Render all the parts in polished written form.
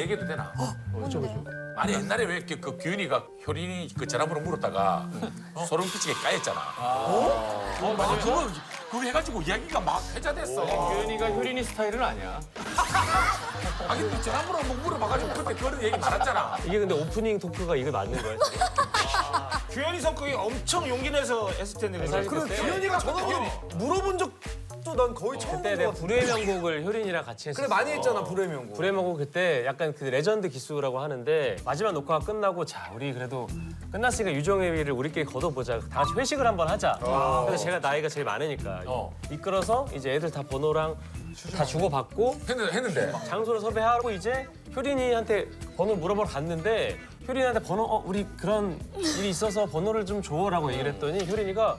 얘기해도 되나? 뭔데? 아니 옛날에 왜 이렇게 그 규현이가 효린이 그 전화번호 물었다가 소름 끼치게 까였잖아. 맞아. 그거 해가지고 이야기가 막 회자됐어. 규현이가 효린이 스타일은 아니야. 아 근데 전화번호 뭐 물어봐가지고 그때 그런 얘기 많았잖아. 이게 근데 오프닝 토크가 이게 맞는 거야? 규현이 성격이 엄청 용기 내서 했을 텐데. 사실 그래, 그때- 규현이가 전화번호 물어본 적도 난 거의 처음 그때 본것 내가 같아. 불후의 명곡을 효린이랑 같이 했었어. 그래, 많이 했잖아, 불의 명곡. 불후의 명곡 그때 약간 그 레전드 기수라고 하는데 마지막 녹화가 끝나고 자 우리 그래도 끝났으니까 유종의 미를 우리끼리 걷어보자. 다 같이 회식을 한번 하자. 그래서 제가 나이가 제일 많으니까 이끌어서 이제 애들 다 번호랑 다 주고받고 했는데. 장소를 섭외하고 이제 효린이한테 번호를 물어보러 갔는데 효린이한테 번호 우리 그런 일이 있어서 번호를 좀 줘라고 얘기를 했더니 효린이가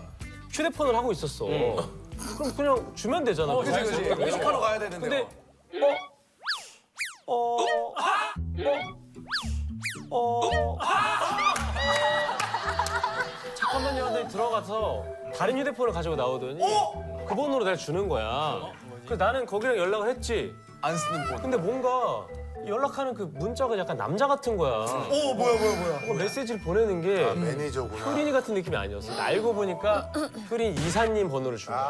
휴대폰을 하고 있었어. 그럼 그냥 주면 되잖아. 회식하러 가야 되는데. 근데 잠깐만요 하더니 들어가서 다른 휴대폰을 가지고 나오더니 그 번호로 내가 주는 거야. 그래서 나는 거기랑 연락을 했지. 안 쓰는 폰. 근데 뭔가 연락하는 그 문자가 약간 남자 같은 거야. 뭐야. 뭔가 메시지를 보내는 게 매니저구나. 효린이 같은 느낌이 아니었어. 근데 알고 보니까 효린 이사님 번호를 준 거야.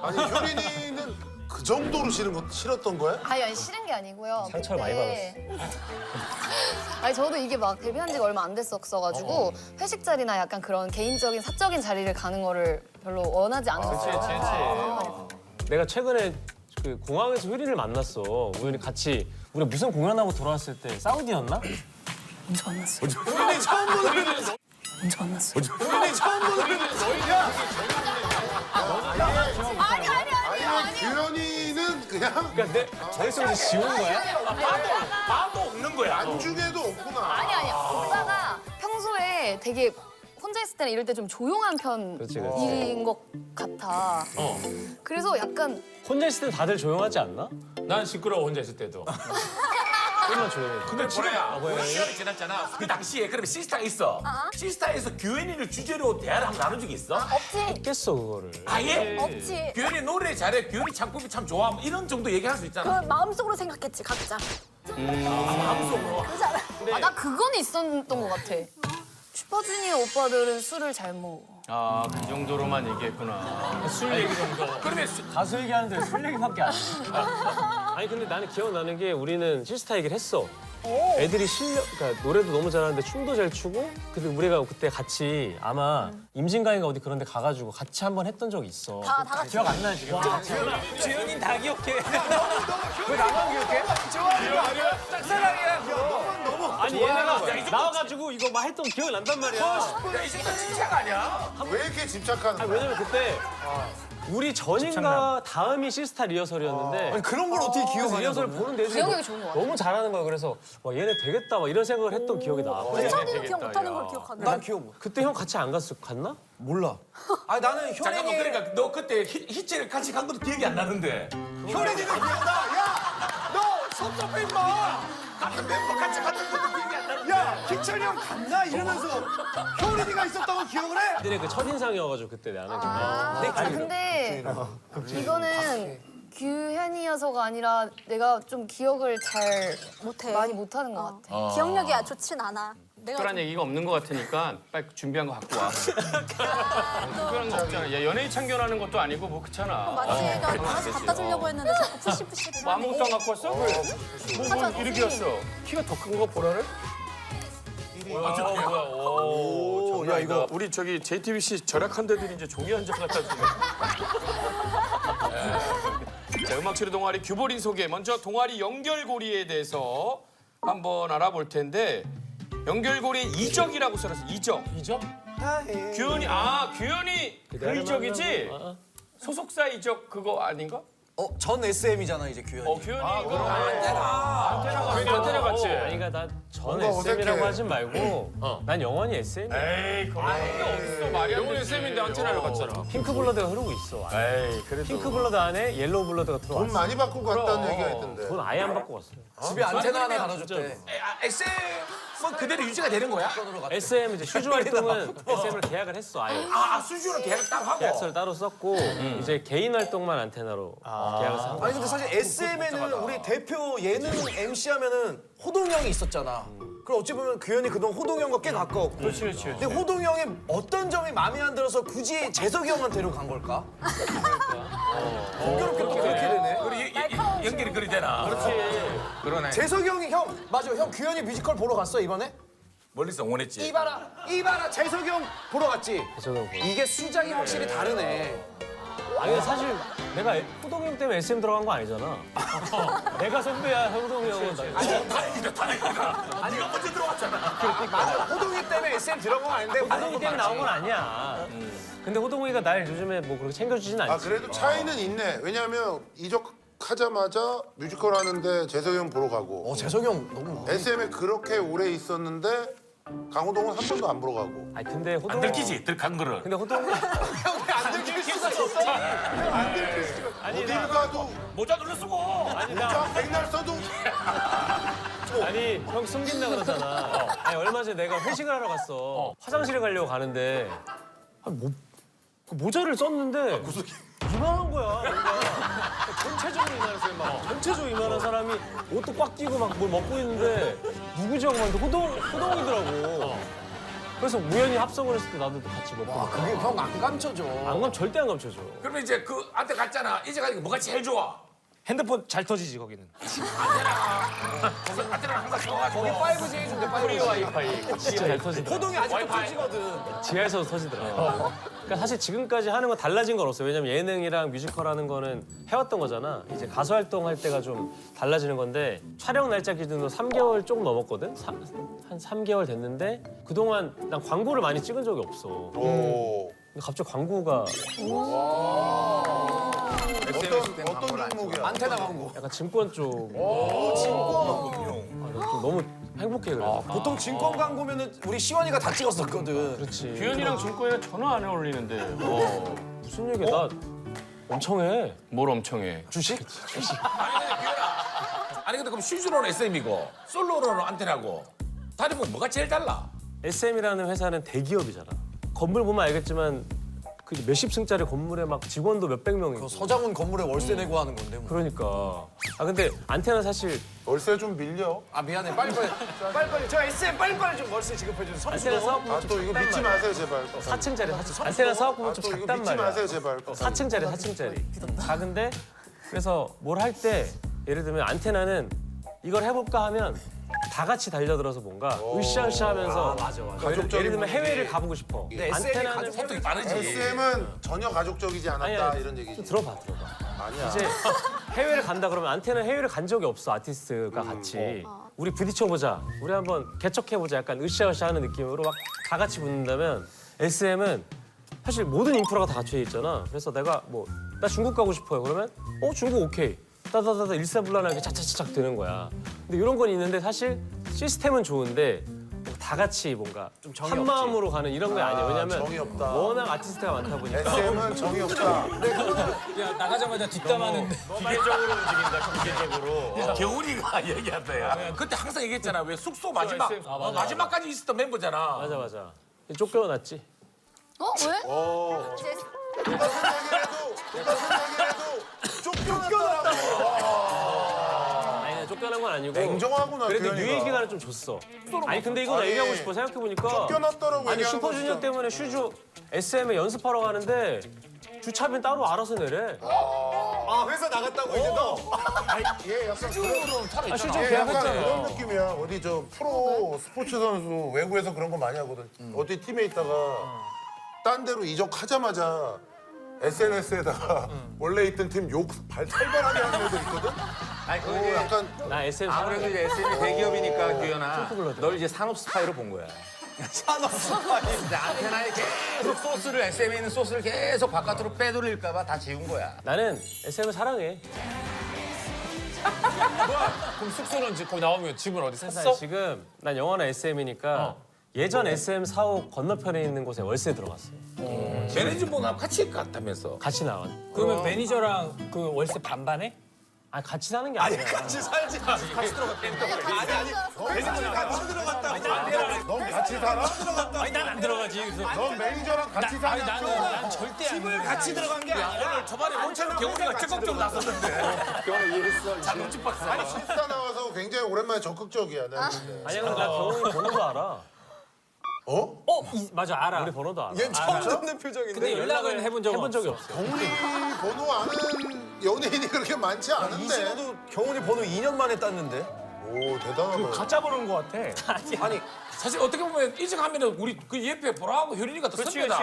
아니 효린이는 그 정도로 싫었던 거야? 아니 싫은 게 아니고요. 상처를 많이 아니 저도 이게 막 데뷔한 지가 얼마 안 됐었어가지고 회식 자리나 약간 그런 개인적인 사적인 자리를 가는 거를 별로 원하지 않았어요. 내가 최근에 그 공항에서 효린을 만났어. 우연히 같이 우리 무슨 공연하고 돌아왔을 때 사우디였나? 언제 만났어요? 효린이 처음 보는 언제 만났어요? 효린이 처음 보는 아니. 규현이는 그냥 그러니까 내 머릿속에서 지운 거야? 마음도 없는 거야. 안중에도 없구나. 아니. 오빠가 평소에 되게 혼자 있을 때는 이럴 때 좀 조용한 그렇지. 편인 것 같아. 그래서 약간 혼자 있을 땐 다들 조용하지 않나? 난 시끄러워 혼자 있을 때도. 얼마나 조용해. 근데 지금야 우리 시간이 지났잖아. 그 당시에 그러면 시스타 있어. 시스타에서 규현이를 주제로 대화를 한번 나눈 적이 있어? 없지. 했겠어 그거를. 아예? 없지. 규현이 노래 잘해. 규현이 창법이 참 좋아. 뭐 이런 정도 얘기할 수 있잖아. 그 마음속으로 생각했지 각자. 마음속으로. 나 그건 있었던 것 같아. 슈퍼주니어 오빠들은 술을 잘 먹어. 아, 그 정도로만 얘기했구나. 술 얘기 정도. 그러면 가수 얘기하는데 술 얘기밖에 안 해. 아니 근데 나는 기억나는 게 우리는 시스타 얘기를 했어. 애들이 그러니까 노래도 너무 잘하는데 춤도 잘 추고 근데 우리가 그때 같이 아마 임진강인가 어디 그런 데 가가지고 같이 한번 했던 적이 있어. 다 같이. 기억 안 나지? 주현이는 다 기억해. 왜 나만 기억해? 짝사랑이야. 아니 얘네가 나와가지고 이거 막 했던 기억이 난단 말이야. 야, 이 시스타 진짜가 아니야? 왜 이렇게 집착하는 거야? 왜냐면 그때 우리 전인가 다음이 시스타 리허설이었는데 그런 걸 어떻게 그래서 기억하냐? 리허설 보는 애들이 기억력이 좋은 것 같아. 너무 잘하는 거야. 그래서 와 얘네 되겠다 막 이런 생각을 했던 기억이 나. 천이는 기억 못하는 걸 기억하네. 난 기억 못. 그때 형 같이 안 갔나? 몰라. 아니 나는 잠깐만 효린이 그러니까 너 그때 히치를 같이 간 것도 기억이 안 나는데. 효린이는 기억나. 야, 너 섭섭해 임마. 같은 멤버 같이 갔던 것도 기억이 안 나는데. 야, 희철이 형 갔나 이러면서 효린이가 있었다고 기억을 해? 애들의 그 첫인상이어가지고 그때 나는 근데 이거는 규현이어서가 아니라 내가 좀 기억을 잘 못해. 많이 못하는 것 같아. 기억력이 좋진 않아. 내가 특별한 얘기가 없는 것 같으니까 빨리 준비한 거 갖고 와. 특별한 거 없잖아. 야, 연예인 참견하는 것도 아니고 뭐 그렇잖아. 마치 얘가 알아서 갖다 주려고 했는데 자꾸 푸시푸시를 뭐 아무것도 안 갖고 왔어? 뭐 가져왔지. 이렇게 왔어. 키가 더 큰 거 보라를? 오, 야 이거 우리 저기 JTBC 절약한 데들이 이제 종이 한 장 갖다 주네. 자, 음악 치료 동아리 규보린 소개. 먼저 동아리 연결고리에 대해서 한번 알아볼 텐데 연결고리 이적이라고 써놨어. 이적. 이적? 규현이 그 이적이지? 소속사 이적 그거 아닌가? 전 SM이잖아 이제 규현이. 규현이 그거 안테나가 교현이 안테나 같지? 아니 그러니까 난전 뭔가 SM이라고 어색해. 하진 말고 난 영원히 SM이야. 에이, 그게 어딨어, 말이 안 되지. SM인데 안테나를 갔잖아. 핑크 블러드가 흐르고 있어. 안에. 에이, 그래도. 핑크 블러드 안에 옐로우 블러드가 돈 들어왔어. 많이 받고 갔다는 얘기가 있던데. 돈 아예 안 받고 갔어요. 집에 안테나 하나 달아줬대. SM은 그대로 유지가 되는 거야? SM 이제 슈즈 활동은 SM을 계약을 했어 아예. 수주로 계약 따로 하고. 계약서를 따로 썼고 이제 개인 활동만 안테나로 계약을 한 거야. 아니 근데 사실 SM에는 우리 대표 예능 MC 하면은 호동이 형이 있었잖아. 그럼 어찌 보면 규현이 그동안 호동이 형과 꽤 가까웠고. 그렇지. 근데 호동이 형의 어떤 점이 마음에 안 들어서 굳이 재석이 형한테로 간 걸까? 공교롭게 또 그렇게 되네. 우리 연결이 그리 되나? 그러네. 재석이 형이 형 맞아 형 규현이 뮤지컬 보러 갔어 이번에? 멀리서 응원했지. 이봐라 재석이 형 보러 갔지? 재석이 형 보러. 이게 수작이 확실히 다르네. 아니 사실 내가 호동이 형 때문에 SM 들어간 거 아니잖아. 내가 선배야 호동이 형은. 다행이다. 네가 먼저 들어왔잖아. 맞아 호동이 때문에 SM 들어간 건 아닌데 호동이 때문에 나온 건 아니야. 근데 호동이가 날 요즘에 뭐 그렇게 챙겨주진 않지. 아 그래도 차이는 있네. 왜냐면 이적하자마자 뮤지컬 하는데 재석이 형 보러 가고 재석이 형 너무 SM에 그렇게 오래 있었는데 강호동은 한 번도 안 보러 가고. 아니 근데 호동. 안 들키지? 들간 거를. 근데 호동. 안 들킬 수가 있어. 안 들킬 수가. 어딜 가도 모자 눌러 쓰고. 아니 나. 자 백날 써도 아니 형 숨긴다 그러잖아. 아니 얼마 전에 내가 회식을 하러 갔어. 화장실에 가려고 가는데 그 모자를 썼는데 이만한 거야. 뭔가. 전체적으로 이만했어요. 막 전체적으로 이만한 사람이 옷도 꽉 끼고 막 뭘 먹고 있는데 누구지 하고 봤는데 호동이더라고. 그래서 우연히 합성을 했을 때 나도 같이 먹고. 와 그게 형 안 감춰져. 안 가면 절대 안 감춰줘. 그러면 이제 그 한테 갔잖아. 이제 가니까 뭐가 제일 좋아? 핸드폰 잘 터지지 거기는. 안테나 항상 켜가지고. 5G 해준대 5G. 와이파이. 진짜 잘 터지더라. 호동이 아직도 터지거든. 지하에서도 터지더라. 그러니까 사실 지금까지 하는 건 달라진 건 없어요. 왜냐면 예능이랑 뮤지컬 하는 거는 해왔던 거잖아. 이제 가수 활동할 때가 좀 달라지는 건데 촬영 날짜 기준으로 3개월 조금 넘었거든. 한 3개월 됐는데 그동안 난 광고를 많이 찍은 적이 없어. 오. 근데 갑자기 광고가 어떤 종목이야? 안테나 광고. 약간 증권 쪽. 좀 너무 행복해 그래. 보통 증권 광고면은 우리 시원이가 다 찍었었거든. 그렇지. 규현이랑 중고이가 전혀 안 어울리는데. 무슨 얘기야? 나 엄청 해. 뭘 엄청 해. 주식? 아니 근데 그럼 슈즈로는 SM이고 솔로로는 안테나고 다르면 뭐가 제일 달라? SM이라는 회사는 대기업이잖아. 건물 보면 알겠지만 그 몇십 층짜리 건물에 막 직원도 몇백 명 있고. 서장훈 건물에 월세 내고 하는 건데. 뭐. 그러니까. 아 근데 안테나 사실 월세 좀 밀려. 아 미안해 빨리빨리 저 SM 빨리빨리 좀 월세 지급해줘. 안테나 사업부가 아 또 이거 믿지 마세요 제발. 4층짜리 4층. 안테나 사업부가 아 좀 또 이거 작단 믿지 말이야. 마세요 제발. 4층짜리 4층짜리. 작은데 그래서 뭘 할 때 예를 들면 안테나는 이걸 해볼까 하면 다 같이 달려들어서 뭔가 으쌰으쌰하면서 맞아. 가족적인 예를 들면 해외를 분위기. 가보고 싶어. 근데 SM이 가족 소통이 빠르지. SM은 전혀 가족적이지 않았다 아니야, 이런 좀 얘기지. 들어봐. 아니야. 이제 해외를 간다 그러면 안테나는 해외를 간 적이 없어 아티스트가 같이. 우리 부딪혀보자. 우리 한번 개척해보자. 약간 으쌰으쌰 하는 느낌으로 막 다 같이 붙는다면 SM은 사실 모든 인프라가 다 갖춰져 있잖아. 그래서 내가 뭐 나 중국 가고 싶어요. 그러면 중국 오케이. 따다다다 일사불란하게 차차차착 되는 거야. 근데 이런 건 있는데 사실 시스템은 좋은데 다 같이 뭔가 한 마음으로 가는 이런 게 아니야. 왜냐면 정이 없다. 워낙 아티스트가 많다 보니까. SM은 정이 없다. 야 나가자마자 뒷담화는 기계적으로 움직인다. 기계적으로. 겨울이가 얘기한다 야. 그때 항상 얘기했잖아. 왜 숙소 마지막까지 있었던 멤버잖아. 맞아. 쫓겨났지. 왜? 누가 생각이라도 쫓겨났다고. 아니 쫓겨난 건 아니고. 냉정하구나. 그래도 규현이가. 유예 기간은 좀 줬어. 아니 근데 이거 나 아니, 얘기하고 싶어. 생각해보니까. 쫓겨났다라고 아니 얘기하는 슈퍼주니어 거 진짜. 때문에 슈즈 SM에 연습하러 가는데 주차비는 따로 알아서 내래. 아 회사 나갔다고 이제 너. 얘 약간 그런, 아 슈즈 얘 약간 그런 계약했잖아. 느낌이야. 어디 저 프로 스포츠 선수 외국에서 그런 거 많이 하거든. 어디 팀에 있다가 딴 데로 이적하자마자 SNS에다가 원래 있던 팀 욕 발탈발하게 하는 애들 있거든. 아니 그게 약간 나 SM 아무래도 이제 SM이 대기업이니까 규현아 블러드. 널 이제 산업 스파이로 본 거야. 산업 스파이. 근데 안테나에 계속 소스를 SM에 있는 소스를 계속 바깥으로 빼돌릴까 봐 다 지운 거야. 나는 SM을 사랑해. 그럼 숙소는 거기 나오면 집은 어디 세상에 샀어? 지금 난 영화나 SM이니까 예전 SM 사옥 건너편에 있는 곳에 월세 들어갔어. 매니저분하고 같이 갔다면서. 같이 나왔. 그러면 매니저랑 그 월세 반반해? 아니 같이 사는 게 아니야. 같이 살지. 같이 들어갔대. 매니저랑 같이 들어갔다. 넌 같이 살아? 아니 난 안 들어가지. 그래서 넌 매니저랑 같이 아니 사냐? 난 절대 안 들어가. 같이 들어간 게 아니야. 오늘 초반에 몬처럼 경훈이가 적극적으로 나섰는데. 자동집 박사. 아니 실사 나와서 굉장히 오랜만에 적극적이야. 내가 근데. 아니야 근데 나 경훈이 번호도 알아. 어? 맞아 알아. 우리 번호도 알아. 얘 처음 듣는 표정인데. 근데 연락은 해본 적이 없어. 경훈이 번호 아는 연예인이 그렇게 많지 이 않은데. 친구도 경훈이 번호 2년 만에 땄는데. 오 대단하다. 가짜 보는 거 같아. 아니 사실 어떻게 보면 일찍 하면은 우리 그 옆에 보라하고 효린이가 더 선배다.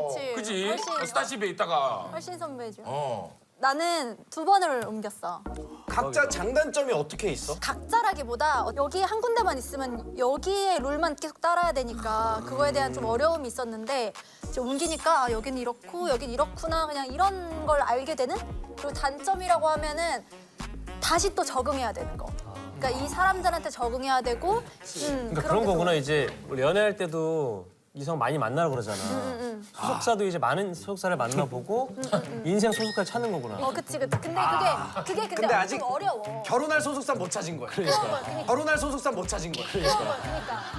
그치. 그지? 훨씬, 스타쉽에 있다가. 훨씬 선배죠. 어. 나는 2번을 옮겼어. 각자 장단점이 어떻게 있어? 각자라기보다 여기 한 군데만 있으면 여기의 룰만 계속 따라야 되니까 그거에 대한 좀 어려움이 있었는데 이제 옮기니까 아, 여기는 이렇고 여긴 이렇구나 그냥 이런 걸 알게 되는 그리고 단점이라고 하면은 다시 또 적응해야 되는 거. 그러니까 이 사람들한테 적응해야 되고 그러니까 그런 거구나. 이제 우리 연애할 때도 이성 많이 만나라 그러잖아. 소속사도 이제 많은 소속사를 만나보고 인생 소속사를 찾는 거구나. 그치. 근데 그게 근데 아직 좀 어려워. 결혼할 소속사 못 찾은 거야. 그러니까. 결혼할 소속사 못 찾은 거야. 그러니까.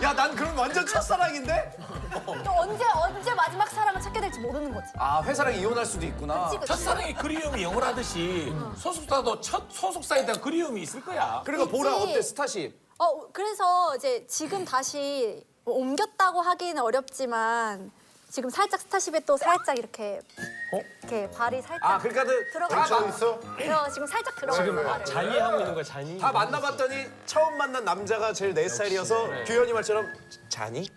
야, 난 그럼 완전 첫사랑인데? 또 언제 마지막 사랑을 찾게 될지 모르는 거지. 아, 회사랑 이혼할 수도 있구나. 그치, 그치. 첫사랑의 그리움이 영원하듯이 소속사도 첫 소속사에 대한 그리움이 있을 거야. 그러니까 보라 있지. 어때, 스타쉽? 그래서 이제 지금 다시 뭐 옮겼다고 하기는 어렵지만 지금 살짝 스타쉽에 또 살짝 이렇게 발이 살짝 아, 그러니까 들어가 있어? 지금 살짝 들어가는 발을. 잔이하고 있는 거야, 잔이. 다 만나봤더니 처음 만난 남자가 제일 내 스타일이어서 규현이 말처럼 자니?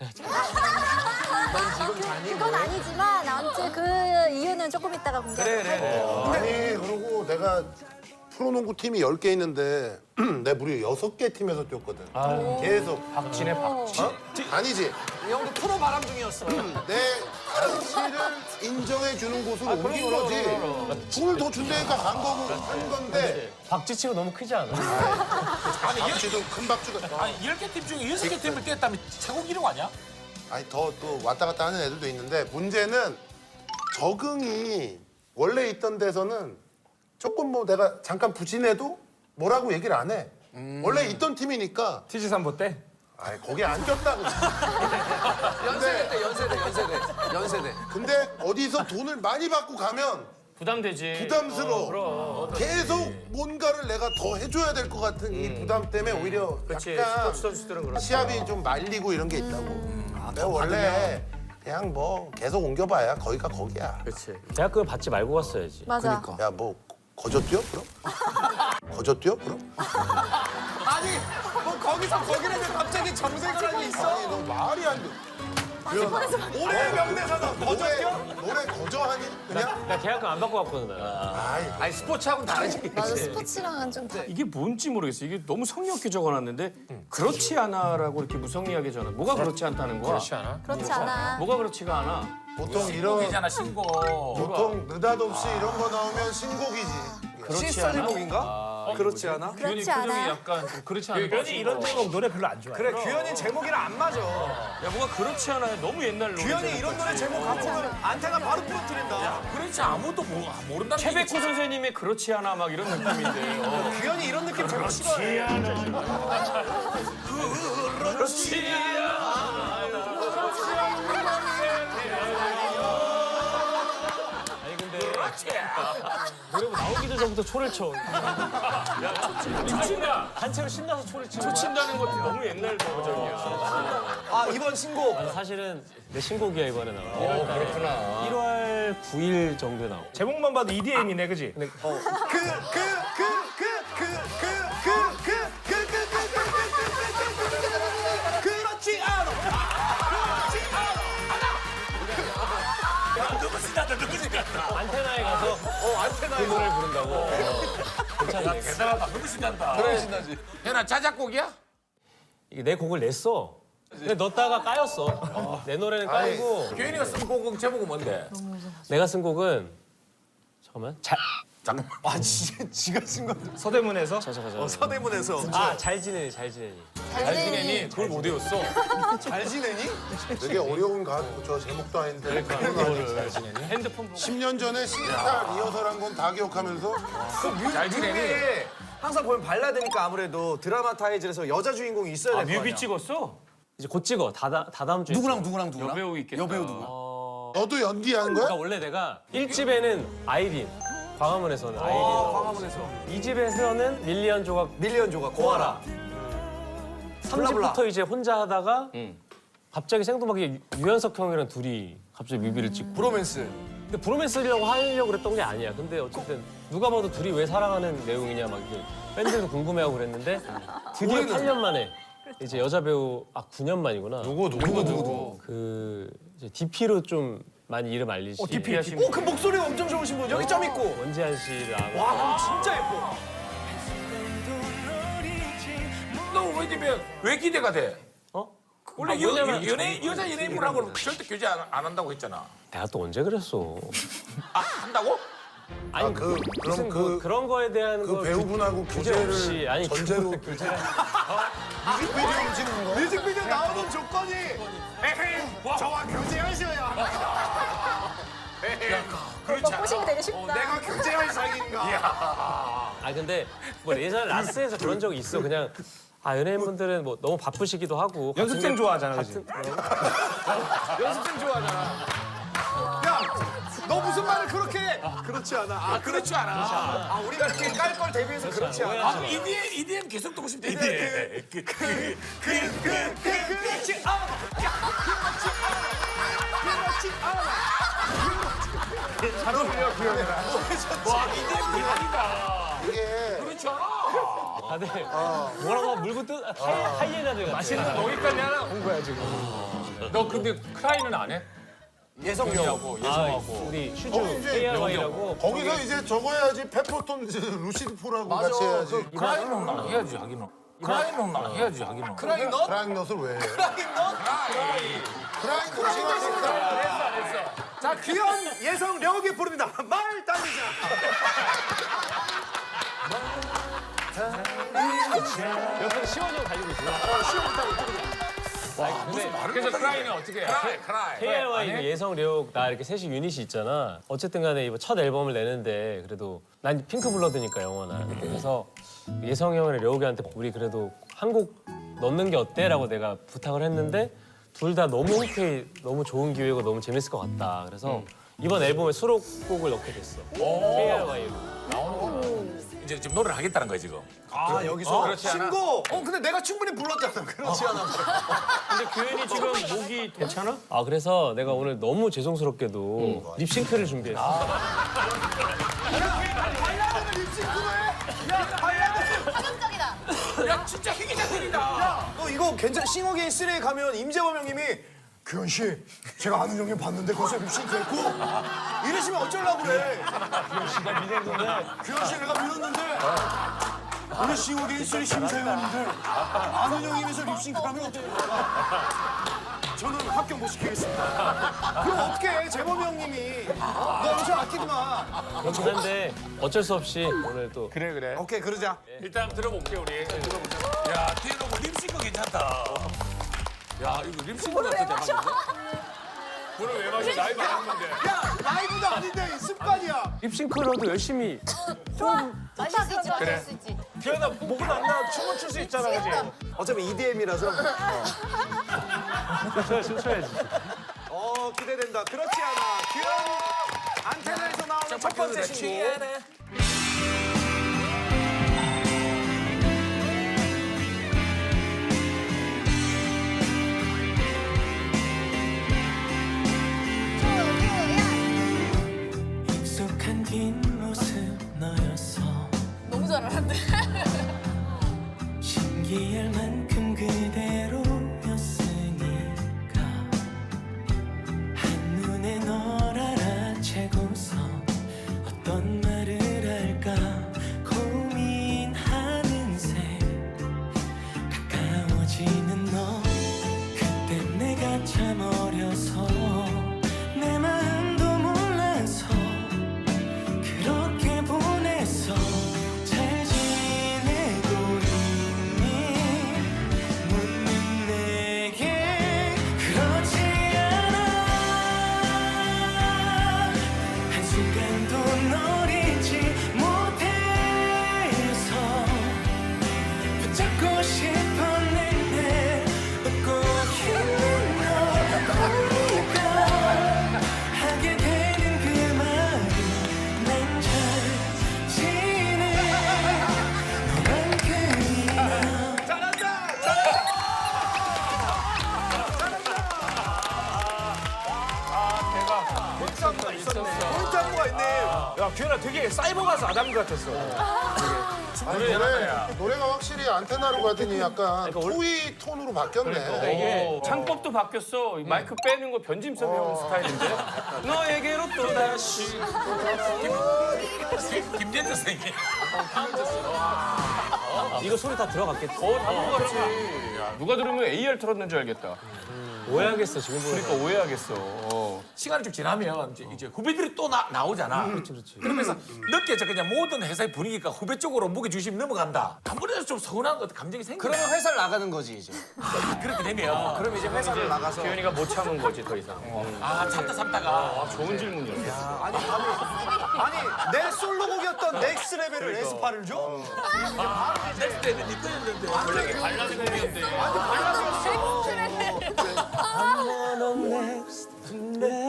그건 아니지만 아무튼 그 이유는 조금 이따가 공개할게요. 아니 그리고 내가 프로농구 팀이 10개 있는데 내가 무려 6개 팀에서 뛰었거든. 계속. 박진해 박진. 어? 아니지. 이 형도 프로 바람 중이었어. 내 가치를 인정해 주는 곳으로 옮긴 거지. 돈을 더 준다니까 간 거고 한 건데. 박쥐치고 너무 크지 않아? 아니, 박쥐도 큰 박쥐가. 아니 10개 팀 중에 6개 팀을 뛰었다면 최고 기록 아니야? 아니 더 또 왔다 갔다 하는 애들도 있는데 문제는 적응이 원래 있던 데서는 조금 뭐 내가 잠깐 부진해도 뭐라고 얘기를 안 해. 원래 있던 팀이니까. TG3보 때? 아이 거기 안 꼈다고. 연세대 때 연세대. 근데 어디서 돈을 많이 받고 가면 부담되지. 부담스러워. 계속 뭔가를 내가 더 해줘야 될 것 같은 이 부담 때문에 오히려 그렇지. 약간 스포츠 선수들은 그렇지. 시합이 좀 말리고 이런 게 있다고. 내가 원래 그냥 뭐 계속 옮겨봐야 거기가 거기야. 그렇지. 대학교 받지 말고 갔어야지. 맞아. 야 뭐 거저 뛰어 그럼? 거저 뛰어 그럼? 아니, 뭐 거기서 거기를 왜 갑자기 정색하는 있어? 아니 너 말이 안 돼. 올해 명대사다. 거저 뛰어? 노래 거저하니 그냥? 나 대학교 안 받고 갔거든, 나. 아니 스포츠하고는 다르지. 맞아 스포츠랑은 좀 이게 뭔지 모르겠어. 이게 너무 성의 없게 적어놨는데 그렇지 않아라고 이렇게 무성의하게 적어. 뭐가 그렇지 않다는 거야? 그렇지 않아? 그렇지 않아. 뭐가 그렇지가 않아? 보통 이런 이잖아 신고. 보통 느닷없이 이런 거 나오면 신곡이지. 시스터리곡인가? 그렇지 않아? 그렇지 않아. 약간 좀 그렇지 않아. 괜히 이런 제목 노래 별로 안 좋아해. 그래, 규현이 제목이랑 안 맞아. 야 뭐가 그렇지 않아? 너무 옛날 노래. 규현이 이런 노래 제목 갖고 오면 안테나 바로 부러뜨린다. 그렇지 아무도 모른다는 최백호 선생님의 그렇지 않아 막 이런 느낌인데. 규현이 이런 느낌 제목 싫어해. 그렇지 아니 근데 노래 나오기도 전부터 초를 쳐. 초친다. 단체로 신나서 초를 치는 거야. 초친다는 것도 너무 옛날 버전이야. 아, 이번 신곡. 아니, 사실은 내 신곡이야 이번에 나온. 1월 달에. 그렇구나. 1월 9일 정도에 나온. 제목만 봐도 EDM이네, 그지? 그렇지 않아. 누구 신난다 누구 신난다. 안테나에 가서 안테나에 그 노래를 부른다고. 괜찮네. 대단하다 누구 신난다. 그래 신나지. 현아 자작곡이야? 이게 내 곡을 냈어. 근데 넣다가 까였어. 내 노래는 까이고 교인이가 쓴 곡은 제목은 뭔데? 내가 쓴 곡은 잠깐만 잠깐만. 아 지가 쓴 거. 서대문에서 서대문에서. 아, 잘 지내니, 잘 지내니. 잘 지내니? 그걸 못 외웠어. 잘 지내니? 되게 어려운 저 제목도 아닌데. 잘 지내니? 핸드폰 보고. 10년 전에 시스타 리허설한 건 다 기억하면서 잘 지내니? 뮤비에 항상 보면 발라드니까 아무래도 드라마타이즈에서 여자 주인공이 있어야 될 거 아니야. 뮤비 찍었어? 이제 곧 찍어. 다다음 주에. 누구랑 찍어. 누구랑? 여배우 있겠다. 여배우 누구? 너도 연기한 거야? 그러니까 원래 내가 1집에는 아이린, 광화문에서는 아이린. 광화문에서. 2집에서는 밀리언 조각 밀리언 조각 고아라. 3집부터 이제 혼자 하다가 갑자기 생뚱맞게 유연석 형이랑 둘이 갑자기 뮤비를 찍고. 브로맨스. 근데 브로맨스라고 하려고 그랬던 게 아니야. 근데 어쨌든 누가 봐도 둘이 왜 사랑하는 내용이냐 막 이게 팬들도 궁금해하고 그랬는데 드디어 8년 만에 이제 여자 배우 9년 만이구나. 누구? 그 이제 DP로 좀 많이 이름 알리시. DP 하신 그 목소리가 엄청 좋으신 분. 여기 점 있고. 원지한 씨랑. 와 진짜 예뻐. 너 왜 기대가 돼? 어? 원래 왜냐면 여자 연예인분하고 절대 교제 안 한다고 했잖아. 내가 또 언제 그랬어? 아 한다고? 아니 그럼 무슨 뭐 그런 거에 대한 그 거 배우분하고 규제 없이 교제를 아니 전제로 교제가 뮤직비디오 찍는 거? 뮤직비디오 나오는 조건이 저와 교제하셔야. 그렇지 않아. 꼬시기 되게 쉽다. 내가 교제할 상인가? 아 근데 뭐 예전에 라스에서 그런 적이 있어. 그냥 연예인분들은 뭐 너무 바쁘시기도 하고 연습생 좋아하잖아, 그지? 연습생 좋아하잖아. 야, 너 무슨 말을 그렇게 해? 그렇지 않아. 아 그렇지 않아. 우리가 이렇게 깔 걸 대비해서 그렇지 않아. 아 EDM 계속 듣고 싶다. EDM. 그렇지 않아. 잘 어울려 그 형이랑. 와 EDM 대박이다. 이게 그렇지 않아. 다들 뭐라고 물고 뜯 하이에나들 같아. 맛있는 먹이까지 하나 온 거야 지금. 너 근데 크라이는 안 해? 예성이하고. 우리 슈즈 이제 KYUHY라고 거기서 이제 저거 해야지 페퍼톤즈 루시드 포라고 같이 해야지. 크라이는 나 해야지 하기는. 크라이는 나 해야지 하기는. 크라잉 너? 크라잉 넛을 왜 해? 크라잉 너? 크라잉 넛이 자, 귀여운 예성 려욱이 부릅니다. 말 달리자. 옆에 시원이 형 달리고 있어. 그래서 크라이는 어떻게 해? 크라이. KYUHY 예성 려욱 나 이렇게 셋이 유닛이 있잖아. 어쨌든 간에 이번 첫 앨범을 내는데 그래도 난 핑크 블러드니까 영원한. 그래서 예성 형이랑 려욱이한테 우리 그래도 한 곡 넣는 게 어때?라고 내가 부탁을 했는데 둘 다 너무 흔쾌히 너무 좋은 기회고 너무 재밌을 것 같다. 그래서 이번 앨범에 수록곡을 넣게 됐어. KYUHY로. 이제 지금 노래를 하겠다는 거야 지금. 아, 여기서 그렇지 않아? 신곡. 근데 내가 충분히 불렀잖아. 그렇지 않아. 근데 규현이 지금 목이 괜찮아? 아 그래서 내가 오늘 너무 죄송스럽게도 립싱크를 준비했어. 발라드는 립싱크로 해. 야, 발라드. 파격적이다. 야 진짜 희귀자들이다. 너 이거 괜찮? 싱어게인 3에 가면 임재범 형님이 규현 씨, 제가 아는 형님 봤는데 거기서 립싱크 했고 이러시면 어쩌려고 그래. 규현 씨가 믿었는데. 규현 씨 내가 믿었는데. 우리 싱어게인 3 심사위원인데 아는 형님에서 립싱크하면 어떡해. 저는 합격 못 시키겠습니다. 그럼 어떡해, 재범 형님이. 너 엄청 아끼더만. 그렇긴 한데 어쩔 수 없이 오늘 또 그래. 오케이, 그러자. 일단 들어볼게 우리. 야 뒤에 놓고 립싱크 괜찮다. 야 이거 립싱크는 어때 대박인데? 물을 왜 마셔? 나이 많았는데. 야, 라이브도 아닌데 습관이야. 립싱크로도 열심히 마실 수 있지, 마실 수 있지. 규현아 목은 안 나. 춤을 출 수 있잖아, 그지? 어차피 EDM이라서. 춤춰야지. 기대된다. 그렇지 않아. 규현 안테나에서 나오는 첫 번째 신곡. 익숙한 뒷모습 너였어. 너무 잘하는데. 신기할 만큼 그대로였으니까 한눈에 널 알아채고서 어떤 말을 할까 고민하는 새 가까워지는 너 그때 내가 참 어려서 내 마음도 몰라서 그렇게 보내 잡고 싶어 내내 웃고 있는 너 우리가 하게 되는 그 말이 난 잘 지내 너만큼이나 폴짱구가 있네. 야, 규현아 되게 사이버 가수 아담 같았어. 아니, 노래가 확실히 안테나로 가더니 약간 토이 톤으로 바뀌었네. 이게 창법도 바뀌었어. 이 마이크 빼는 거 변짐섭 형 스타일인데. 너에게로 또다시. 김재태 선생님. 이거 소리 다 들어갔겠지. 다 먹었지. 누가 들으면 AR 틀었는 줄 알겠다. 오해하겠어 지금 보면. 그러니까 오해하겠어. 시간이 좀 지나면 이제 후배들이 또 나오잖아. 그렇지. 그러면서 느껴져 그냥 모든 회사의 분위기가 후배 쪽으로 무게 중심이 넘어간다. 아무래도 좀 서운한 것 감정이 생겨. 그러면 회사를 나가는 거지 이제. 그렇게 되면 그럼 이제 회사를 나가서 규현이가 못 참은 거지 더 이상. 참다가 좋은 질문이었어. 아니 내 솔로곡이었던 넥스 레벨을 에스파를 줘? 넥스트 때는 네 거였는데 원래 발라드 곡이었는데.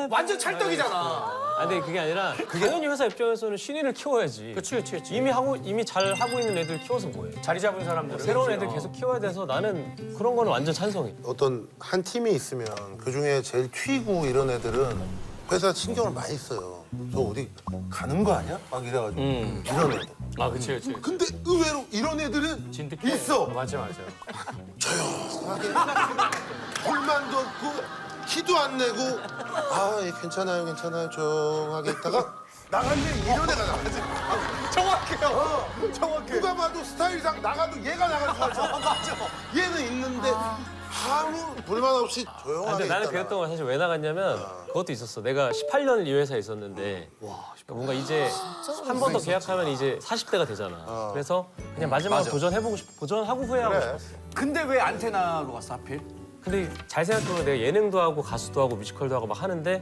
완전 찰떡이잖아. 아 근데 그게 아니라 당연히 회사 입장에서는 신인을 키워야지. 그치. 이미 잘 하고 있는 애들 키워서 뭐해? 자리 잡은 사람들. 새로운 애들 계속 키워야 돼서 나는 그런 거는 완전 찬성이. 어떤 한 팀이 있으면 그 중에 제일 튀고 이런 애들은 회사 신경을 많이 써요. 저 어디 가는 거 아니야? 막 이래가지고 이런 애들. 아, 그치. 근데 의외로 이런 애들은 진득해. 있어. 맞아. 조용하게 불만도 없고 키도 안 내고 아 예, 괜찮아요 조용하게 있다가 나갔는데 이런 애가 나가지. 정확해요. 정확해. 누가 봐도 스타일상 나가도 얘가 나갈 것 같아. 맞아. 얘는 있는데 아무 불만 없이 조용하게 근데 나는 있다가. 그랬던 건 사실 왜 나갔냐면 그것도 있었어. 내가 18년을 이 회사에 있었는데 뭔가 이제 한 번 더 계약하면 이제 40대가 되잖아. 그래서 그냥 마지막으로 도전해보고 싶어. 도전하고 후회하고 그래. 싶었어. 근데 왜 안테나로 갔어 하필? 근데 잘 생각해보면 내가 예능도 하고 가수도 하고 뮤지컬도 하고 막 하는데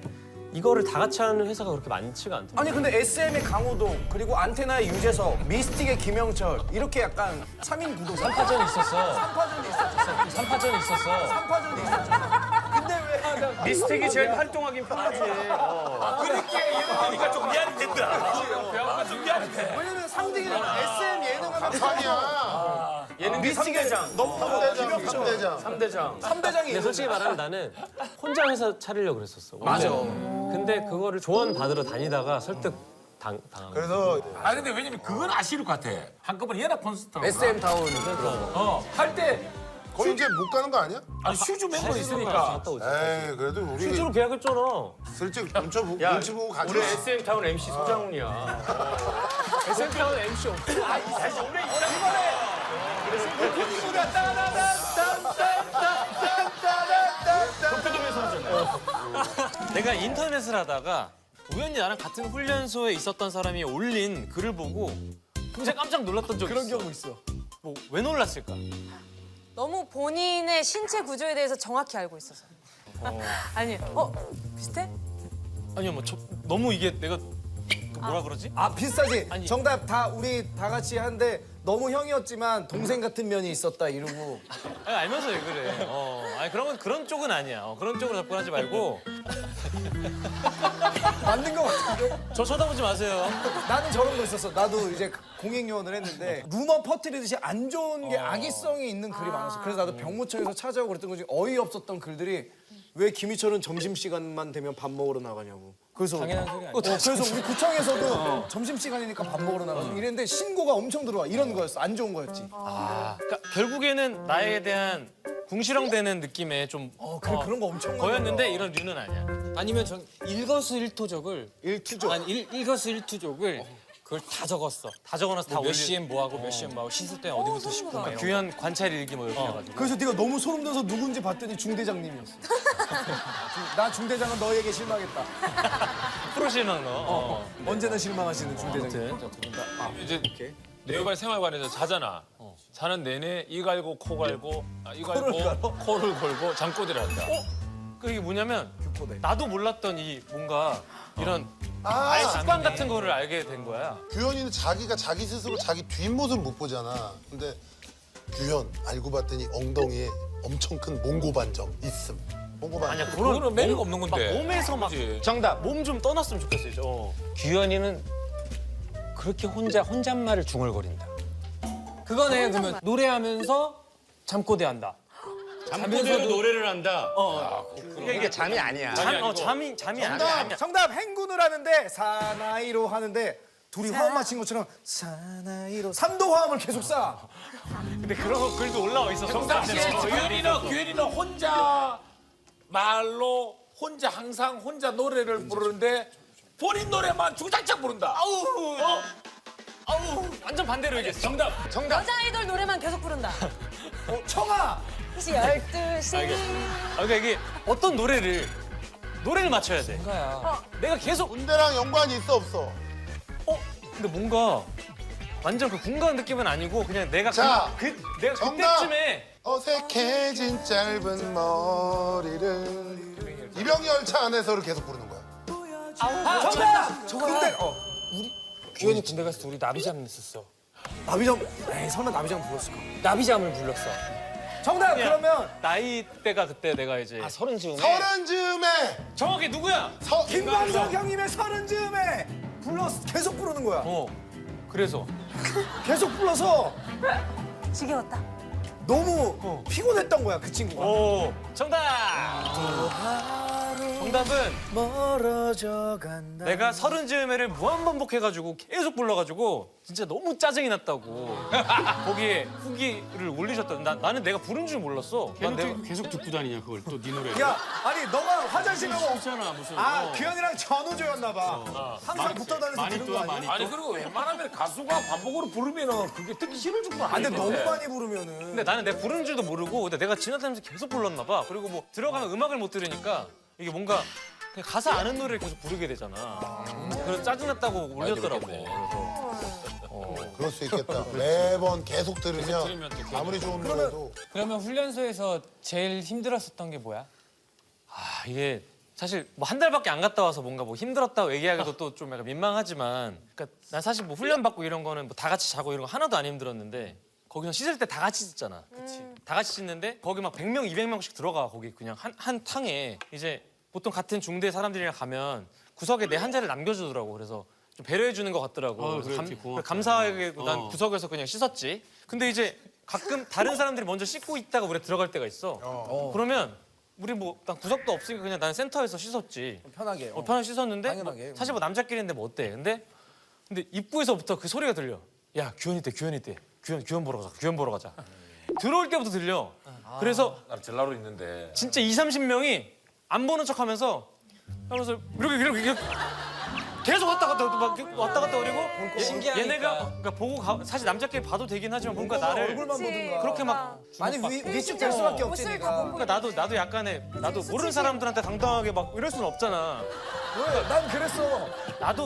이거를 다 같이 하는 회사가 그렇게 많지가 않더라고. 아니 근데 SM의 강호동 그리고 안테나의 유재석 미스틱의 김영철 이렇게 약간 3인 구도 3파전이 있었어. 3파전이 있었죠. 3파전이 있었어. 3파전이 있었죠. 근데 왜 미스틱이 제일 활동하긴 편하지. 그렇게 이러니까 좀 미안이 된다. 배우가 좀 미안이 돼. 왜냐면 상대가 SM 예능하면 아니야. 예능 미스틱의 3대장. 너무 3대장. 3대장. 3대장이 근데 솔직히 말하면 나는 혼자 회사 차리려고 그랬었어. 맞아. 근데 그거를 조언 받으러 다니다가 설득 당하고. 그래서 아 근데 왜냐면 그건 아쉬울 것 같아. 한꺼번에 연합 콘서트 SM 타운 할 때 거의 이제 못 가는 거 아니야? 아니 슈즈 멤버 있으니까 갔다 오지. 에이 그래도 우리 실제로 계약했잖아. 슬쩍 눈치 보고 가지. 우리 SM 타운 MC 소장훈이야. SM 타운 MC 없어. 내가 인터넷을 하다가 우연히 나랑 같은 훈련소에 있었던 사람이 올린 글을 보고 굉장히 깜짝 놀랐던 적이 그런 있어. 경우 있어. 뭐 왜 놀랐을까? 너무 본인의 신체 구조에 대해서 정확히 알고 있어서. 아니, 비슷해? 아니요, 너무 이게 내가 뭐라 그러지? 아 비슷하지. 아니. 정답 다 우리 다 같이 하는데 너무 형이었지만 동생 같은 면이 있었다 이러고. 아니, 알면서 왜 그래? 아니 그런 쪽은 아니야. 그런 쪽으로 접근하지 말고 맞는 거 같은데? 저 쳐다보지 마세요. 나는 저런 거 있었어. 나도 이제 공익 요원을 했는데 루머 퍼뜨리듯이 안 좋은 게 악의성이 있는 글이 많았어. 그래서 나도 병무청에서 찾아오고 그랬던 거지 어이없었던 글들이 왜 김희철은 점심시간만 되면 밥 먹으러 나가냐고. 그래서 당연한 소리 아니야. 그래서 우리 구청에서도 점심시간이니까 밥 먹으러 나가서 이랬는데 신고가 엄청 들어와. 이런 거였어. 안 좋은 거였지. 그러니까 결국에는 나에 대한 궁시렁대는 느낌의 좀 그런 거 엄청 거였는데 이런 류는 아니야. 아니면 전 일거수일투족을 일투족. 아니 일거수일투족을 그걸 다 적었어. 다 적어놔서 다 몇 올리. 시엔 뭐 하고 몇 시엔 뭐 하고 씻을 때 어디부터 씻고 막 이런 거. 규현 관찰 일기 뭐 이렇게 해가지고. 그래서 네가 너무 소름 돋아서 누군지 봤더니 중대장님이었어. 나 중대장은 너에게 실망했다. 프로 실망 너. 언제나 실망하시는 중대장님. 이제 네오발 생활관에서 자잖아. 자는 내내 이 갈고 코 갈고 이 갈고 코를 걸고 잠꼬대를 한다. 그 이게 뭐냐면 교포대. 나도 몰랐던 이 뭔가 이런 아예 습관 같은 거를 알게 된 거야. 규현이는 자기가 자기 스스로 자기 뒷모습 못 보잖아. 근데 규현 알고 봤더니 엉덩이에 엄청 큰 몽고 반점 있음. 몽고 반점. 아니야 그거는 매력 없는 막 건데. 몸에서 막 정답. 몸 좀 떠났으면 좋겠어요. 규현이는 그렇게 혼잣말을 중얼거린다. 그거네. 그러면 노래하면서 잠꼬대 한다. 잠꼬대로 노래를 한다. 이게 잠이 아니야. 잠이 아니야. 정답 행군을 하는데 사나이로 하는데 둘이 화음 맞힌 것처럼 사나이로 3도 화음을 계속 쏴. 근데 그런 거 글도 올라와 있어. 평상시에 규현이는 혼자 말로 혼자 항상 혼자 노래를 부르는데 본인 노래만 주장창 부른다. 아우 완전 반대로 얘기했어. 정답. 여자 아이돌 노래만 계속 부른다. 청아. 12시. 그러니까 이게 어떤 노래를 맞춰야 돼. 내가 계속 군대랑 연관이 있어 없어? 근데 뭔가 완전 그 군가한 느낌은 아니고 그냥 내가 자, 내가 정답. 그때쯤에 어색해진 짧은 머리를 이병열차 안에서를 계속 부르는 거야. 정답. 근데 규현이 군대 갔을 때 우리 나비잠 했었어. 나비장. 에이 설마 나비장 불렀을까? 나비잠을 불렀어. 정답. 그러면 나이대가 그때 내가 이제 서른 즈음에. 서른 즈음에 정확히 누구야? 김광석 형님의 서른 즈음에 계속 부르는 거야. 그래서 계속 불러서 지겨웠다. 너무 피곤했던 거야 그 친구가. 정답. 정답은 멀어져 간다. 내가 서른 즈음에를 무한 반복해가지고 계속 불러가지고 진짜 너무 짜증이 났다고 거기에 후기를 올리셨다. 나는 내가 부른 줄 몰랐어. 난 내가 계속 듣고 다니냐 그걸 또 네 노래. 야, 아니 너가 화장실 가고 없잖아 무슨. 규현이랑 전우조였나 봐. 항상 붙어 다니면서 들은 거 아니야? 아니 그리고 웬만하면 가수가 반복으로 부르면은 그게 듣기 싫을 정도 근데 아닌데. 너무 많이 부르면은. 근데 나는 내가 부르는 줄도 모르고 근데 내가 지나다니면서 계속 불렀나 봐. 그리고 뭐 들어가면 음악을 못 들으니까 이게 뭔가 그냥 가사 아는 노래를 계속 부르게 되잖아. 그래서 짜증났다고 올렸더라고. 그럴 수 있겠다. 매번 계속 들으면 아무리 좋은 노래도 그러면 훈련소에서 제일 힘들었었던 게 뭐야? 이게 사실 뭐 한 달밖에 안 갔다 와서 뭔가 뭐 힘들었다고 얘기하기도 또 좀 약간 민망하지만 그러니까 난 사실 뭐 훈련 받고 이런 거는 뭐 다 같이 자고 이런 거 하나도 안 힘들었는데 거기서 씻을 때 다 같이 씻잖아. 다 같이 씻는데 거기 막 100명, 200명씩 들어가. 거기 그냥 한 탕에 이제 보통 같은 중대 사람들이랑 가면 구석에 내 한 자리를 남겨주더라고. 그래서 좀 배려해 주는 것 같더라고. 그래서 감사하게 난 구석에서 그냥 씻었지. 근데 이제 가끔 다른 사람들이 먼저 씻고 있다가 우리 들어갈 때가 있어. 그러면 우리 뭐 난 구석도 없으니까 그냥 난 센터에서 씻었지. 편하게. 편하게 씻었는데 당연하게. 뭐 사실 뭐 남자끼리인데 뭐 어때? 근데 입구에서부터 그 소리가 들려. 야 규현이 때. 규현 보러 가자. 들어올 때부터 들려. 그래서 나 전라로 있는데 진짜 20-30명이 안 보는 척하면서 이렇게 계속 왔다 갔다 그리고 신기하니까. 얘네가 그러니까 보고 사실 남자끼리 봐도 되긴 하지만 뭔가 나를 얼굴만 보든가. 그렇게 막 아니 위축 될 수밖에 없지 옷을 니가. 그러니까 나도 약간의 나도 모르는 사람들한테 당당하게 막 이럴 수는 없잖아. 왜? 난 그랬어.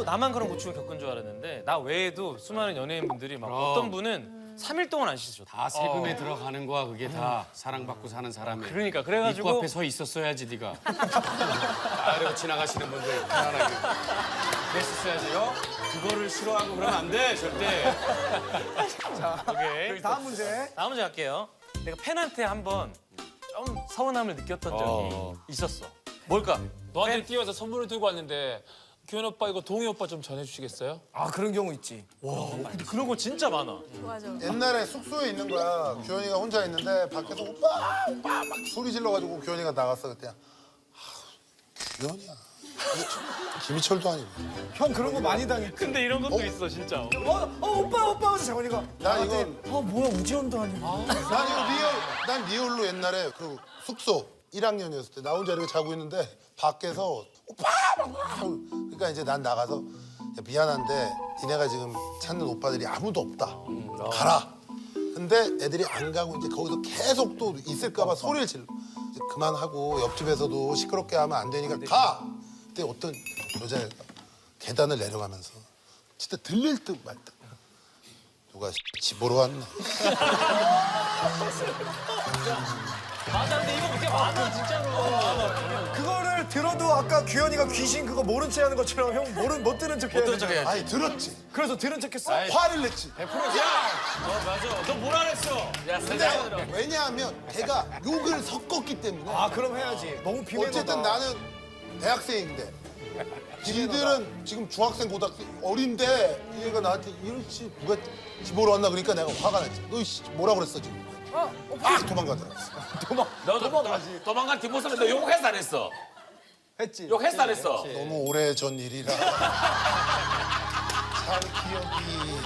나만 그런 고충을 겪은 줄 알았는데 나 외에도 수많은 연예인분들이 막 어떤 분은 3일 동안 안 씻으셨다. 다 세금에 들어가는 거야 그게 다 사랑받고 사는 사람의. 그러니까 그래가지고 입구 앞에 서 있었어야지 네가. 아래로 지나가시는 분들 편안하게. 그랬었어야지요. 그거를 싫어하고 그러면 안 돼 절대. 오케이. 다음 문제. 다음 문제 갈게요. 내가 팬한테 한번 좀 서운함을 느꼈던 적이 있었어. 뭘까? 너한테 뛰어서 선물을 들고 왔는데 규현 오빠 이거 동희 오빠 좀 전해주시겠어요? 아 그런 경우 있지. 근데 그런 거 진짜 많아. 맞아. 옛날에 숙소에 있는 거야. 규현이가 혼자 있는데 밖에서 오빠 막 소리 질러가지고 규현이가 나갔어 그때. 규현이야. 김희철도 아니고. 형 그런 거 많이 당해. 근데 이런 것도 있어 진짜. 오빠 하면서 장원이가 나 이건 뭐야 우지원도 아니고. 난 리얼로 옛날에 그 숙소 1학년이었을 때 나 혼자 이렇게 자고 있는데 밖에서 오빠 막 그러니까 이제 난 나가서 야, 미안한데 니네가 지금 찾는 오빠들이 아무도 없다. 가라. 근데 애들이 안 가고 이제 거기서 계속 또 있을까봐 소리를 질러. 이제 그만하고 옆집에서도 시끄럽게 하면 안 되니까 가. 그때 어떤 여자애가 계단을 내려가면서 진짜 들릴 듯 말 듯. 누가 집 보러 왔나? 맞아, 근데 이거 그게 맞아, 진짜로. 그거를 들어도 아까 규현이가 귀신 그거 모른 체 하는 것처럼 형 못 들은 척 해야 들은 척 돼. 해야지. 아니 들었지. 그래서 들은 척 했어? 화를 냈지. 100%야. 맞아. 너 뭐라 그랬어? 근데 왜냐하면 걔가 욕을 섞었기 때문에. 아 그럼 해야지. 너무 비매너다. 어쨌든 나는 대학생인데 지들은 지금 중학생 고등학생 어린데 얘가 나한테 이렇게 누가 집으로 왔나 그러니까 내가 화가 났지. 너 씨, 뭐라 그랬어 지금? 막 도망가더라. 너도 도망간 뒷모습에 너 욕했어 안 했어? 했지. 욕했어 안 했어? 너무 오래전 일이라 잘 기억이.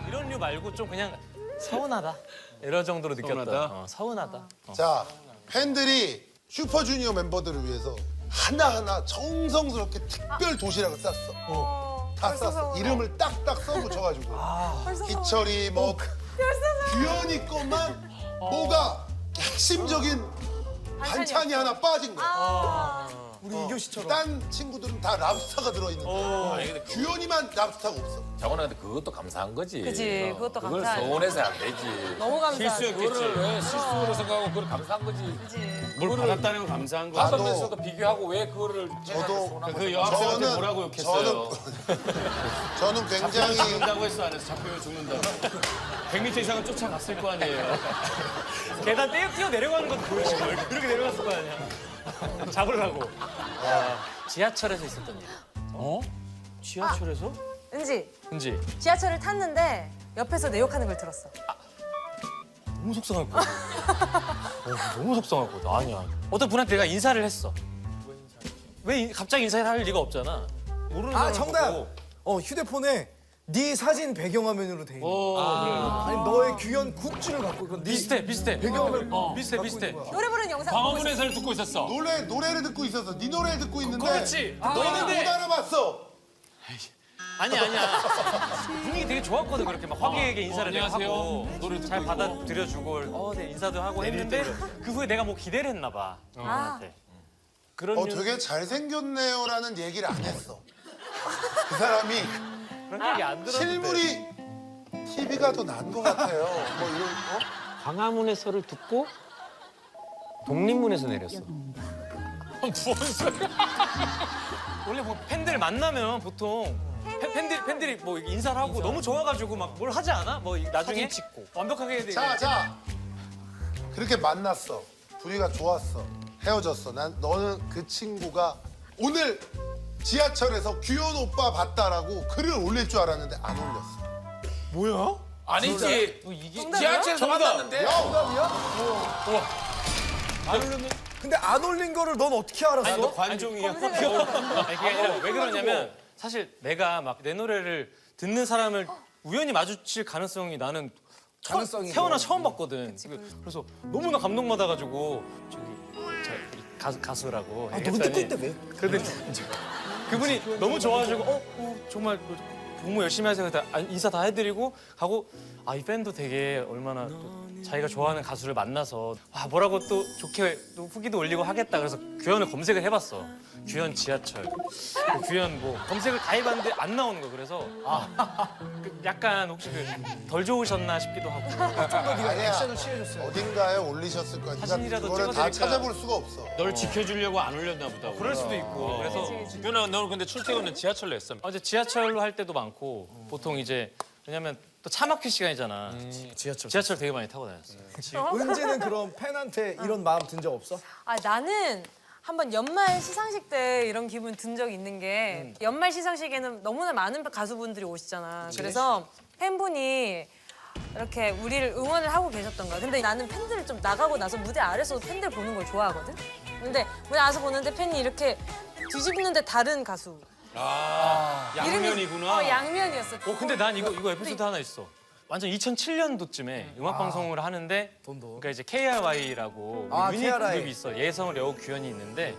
이런 류 말고 좀 그냥 서운하다. 이런 정도로 느꼈다. 서운하다? 서운하다. 자 팬들이 슈퍼주니어 멤버들을 위해서 하나하나 정성스럽게 특별 도시락을 쌌어. 다 쌌어. 이름을 딱딱 써붙여가지고 희철이 뭐 규현이 것만 뭐가 핵심적인 반찬이 하나 빠진 거야. 우리 이교시처럼. 딴 친구들은 다 랍스타가 들어있는 거야. 아니, 근데 규현이만 랍스타가 없어. 장원아 근데 그것도 감사한 거지. 그치, 그것도 그걸 감사하지. 서운해서 안 되지. 너무 감사하지. 그거를 왜 실수로 생각하고 그걸 감사한 거지. 뭘 받았다는 건 감사한 거야. 받으면서도 비교하고 왜 그거를 저도 그 여학생한테 뭐라고 욕했어요? 저는 굉장히 죽는다고 했어 안 했어? 잡히면 죽는다고. 100m 이상은 쫓아갔을 거 아니에요. 계단 뛰어 내려가는 것도 보이지. 그렇게 내려갔을 거 아니야. 잡으려고. 지하철에서 있었던 일. 어? 지하철에서? 은지, 은지, 지하철을 탔는데 옆에서 내 욕하는 걸 들었어. 너무 속상할 거야. 너무 속상할 거다. 아니야. 어떤 분한테 내가 인사를 했어. 왜 갑자기 인사를 할 리가 없잖아. 모르는 아 사람을 정답. 보고. 휴대폰에 네 사진 배경화면으로 돼 있는. 아니 너의 규현 굿즈를 갖고 있건. 비슷해. 배경화면. 비슷해. 노래 부르는 영상 보고 있어. 광화문에서를 듣고 있었어. 노래를 듣고 있었어. 네 노래를 듣고 있는데 그렇지. 너는 못 알아봤어. 아니야. 분위기 되게 좋았거든. 그렇게 막 화기애애하게 인사를 내가 안녕하세요. 하고 노래 잘 듣고 받아들여주고 네, 인사도 하고 했는데 그 후에 내가 뭐 기대를 했나 봐. 나한테. 그런 되게 잘생겼네요라는 얘기를 안 했어. 그 사람이 그런 얘기 안 들었는데. 실물이 TV가 더 나은 것 같아요. 뭐 이런 광화문에서를 듣고 독립문에서 내렸어. 무슨 소리야? 원래 뭐 팬들 만나면 보통 팬들이 뭐 인사를 하고 너무 좋아가지고 막 뭘 하지 않아? 뭐 나중에 찍고 완벽하게 해야 돼. 자 그렇게 만났어. 분위기가 좋았어. 헤어졌어. 너는 그 친구가 오늘 지하철에서 규현 오빠 봤다라고 글을 올릴 줄 알았는데 안 올렸어. 아니지. 지하철에서 만났는데. 근데 안 올린 거를 넌 어떻게 알았어? 너 관종이야. 아니, 그게 아니라 왜 그러냐면 사실 내가 막 내 노래를 듣는 사람을 우연히 마주칠 가능성이 나는 태어나 처음 봤거든. 그래서 너무나 감동받아가지고 저기 가수라고. 너 듣고 있대 왜? 그런데 그분이 너무 좋아가지고 정말 너무 열심히 하세요. 인사 다 해드리고 가고 이 밴드 되게 얼마나 또 자기가 좋아하는 가수를 만나서 뭐라고 또 좋게 또 후기도 올리고 하겠다. 그래서 규현을 검색을 해봤어. 규현 지하철, 규현 뭐 검색을 다 해봤는데 안 나오는 거야. 그래서 약간 혹시 덜 좋으셨나 싶기도 하고. 좀더 네가 아니야. 액션을 취해줬어요. 어딘가에 올리셨을 거야. 네가 사진이라도 그거를 다 찍어드릴까? 찾아볼 수가 없어. 널 지켜주려고 안 올렸나 보다. 그럴 수도 있고. 그래서 규현아, 너는 근데 출퇴근은 지하철로 했어. 이제 지하철로 할 때도 많고 보통 이제 왜냐면 또 차 막힐 시간이잖아. 지하철 되게 많이 타고 다녔어. 은지는 그럼 팬한테 이런 마음 든 적 없어? 나는 한번 연말 시상식 때 이런 기분 든 적이 있는 게 연말 시상식에는 너무나 많은 가수분들이 오시잖아. 그래서 팬분이 이렇게 우리를 응원을 하고 계셨던 거야. 근데 나는 팬들을 좀 나가고 나서 무대 아래서도 팬들 보는 걸 좋아하거든. 근데 무대 안에서 보는데 팬이 이렇게 뒤집는데 다른 가수. 양면이구나. 양면이었어. 근데 난 이거 에피소드 하나 있어. 완전 2007년도쯤에 음악 방송을 하는데 그러니까 이제 KRY라고 유닛 KRY. 그룹이 있어. 예성, 려욱, 규현이 있는데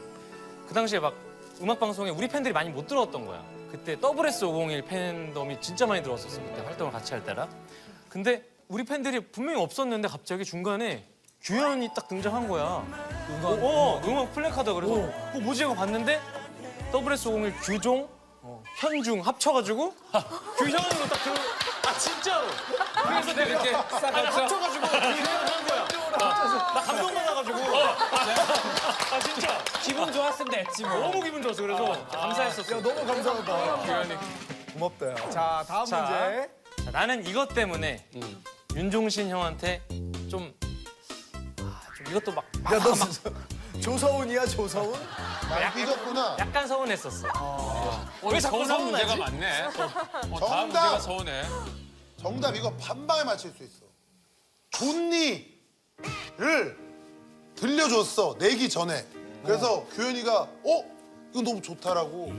그 당시에 막 음악 방송에 우리 팬들이 많이 못 들어왔던 거야. 그때 WS501 팬덤이 진짜 많이 들어왔었어. 그때 활동을 같이 할 때라. 근데 우리 팬들이 분명히 없었는데 갑자기 중간에 규현이 딱 등장한 거야. 음악 플래카드. 그래서 뭐지 하고 봤는데 WS501 규종, 현중 합쳐가지고 규현으로 딱 들어. 진짜로. 그래서 내가 이렇게 딱 합쳐가지고 규현을 한 거야. 나 감동받아가지고. 아 진짜 기분 좋았으면 됐지 뭐. 너무 기분 좋았어. 그래서 감사했었어. 야 너무 감사하다. 고맙다. 야. 자 다음 자, 문제. 자, 나는 이것 때문에 윤종신 형한테 좀, 좀 이것도 막 야 너 진짜 조서훈이야 조서훈? 많이 삐졌구나. 약간 서운했었어. 왜 자꾸 서운하지? 문제가 많네. 다음 정답! 문제가 서운해. 정답 이거 반방에 맞힐 수 있어. 존니를 들려줬어 내기 전에. 그래서 규현이가 이거 너무 좋다라고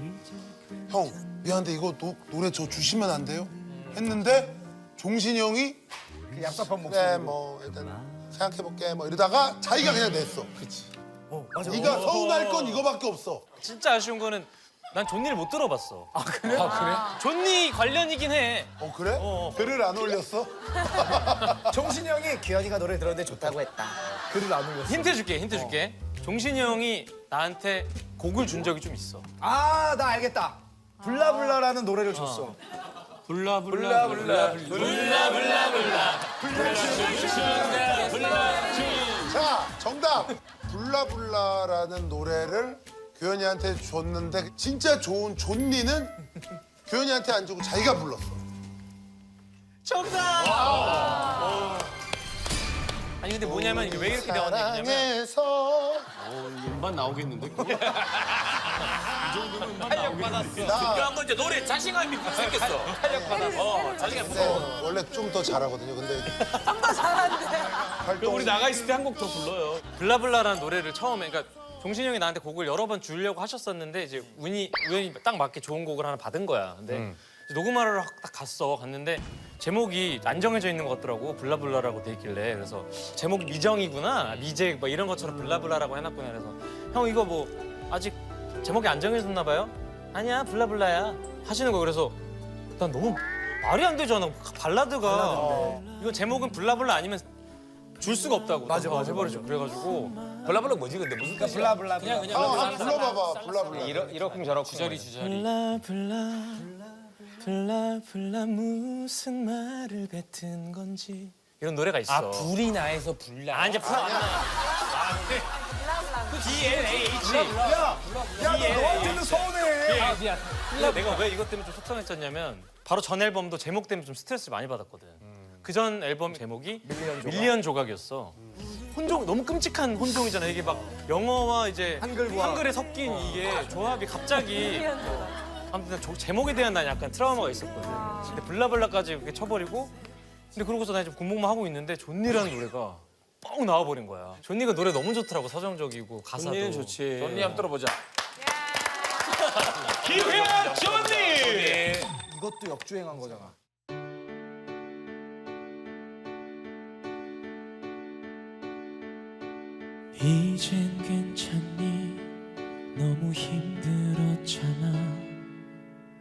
형 미안한데 이거 노래 저 주시면 안 돼요? 했는데 종신이 형이 그 얍삽한 목소리. 그래 뭐 일단 생각해볼게 뭐 이러다가 자기가 그냥 냈어. 맞아. 네가 서운할 건 이거밖에 없어. 진짜 아쉬운 거는 난 존니를 못 들어봤어. 아 그래? 존니 관련이긴 해. 그래? 글을 안 올렸어? 정신이 형이 규현이가 노래 들었는데 좋다고 했다. 글을 안 올렸어. 힌트 줄게. 종신이 형이 나한테 곡을 준 적이 좀 있어. 아 나 알겠다. 블라블라라는 노래를 줬어. 블라블라. 자 정답. 블라블라라는 노래를 규현이한테 줬는데 진짜 좋은 존니는 규현이한테 안 주고 자기가 불렀어. 아니 근데 뭐냐면 이게 왜 이렇게 내가 얘기냐면 사랑해서 음반 나오겠는데? 중요한 건 이제 노래 자신감이 생겼어. 자신감 근데 원래 좀 더 잘하거든요. 근데 좀 더 잘하는데. 활동 우리 나가 있을 때 한 곡 더 불러요. 블라블라라는 노래를 처음에 그러니까 종신이 형이 나한테 곡을 여러 번 주려고 하셨었는데 이제 우연히 딱 맞게 좋은 곡을 하나 받은 거야. 근데 이제 녹음하러 딱 갔는데 제목이 안 정해져 있는 것 같더라고. 블라블라라고 돼 있길래 그래서 제목 미정이구나 미제 뭐 이런 것처럼 블라블라라고 해놨구나. 그래서 형 이거 뭐 아직 제목이 안 정해졌나 봐요? 아니야 블라블라야 하시는 거. 그래서 난 너무 말이 안 되잖아. 발라드가 이거 제목은 블라블라 아니면 줄 수가 없다고. 맞아. 해버리죠. 그래가지고 블라블라 뭐지 근데 무슨 뜻이야? 블라블라. 그냥 불러봐봐. 블라블라. 이렇쿵 저렇쿵 주저리. 블라블라 무슨 말을 뱉은 건지 이런 노래가 있어. 불이 나에서 불나. 이제 풀 안 나. 그 DLH. 야 너 너한테는 서운해. 내가 왜 이것 때문에 좀 속상했었냐면 바로 전 앨범도 제목 때문에 좀 스트레스를 많이 받았거든. 그 전 앨범 제목이 밀리언 조각이었어. 혼종 너무 끔찍한 혼종이잖아. 이게 막 영어와 이제 한글에 섞인 이게 조합이 갑자기. 아무튼 제목에 대한 난 약간 트라우마가 있었거든. 근데 블라블라까지 이렇게 쳐버리고 근데 그러고서 나 지금 공복만 하고 있는데 존니라는 노래가 뻥 나와버린 거야. 존니가 노래 너무 좋더라고. 서정적이고 가사도. 존니는 좋지. 존니 한번 들어보자. 기회야 존니. 이것도 역주행한 거잖아. 이젠 괜찮니 너무 힘들었잖아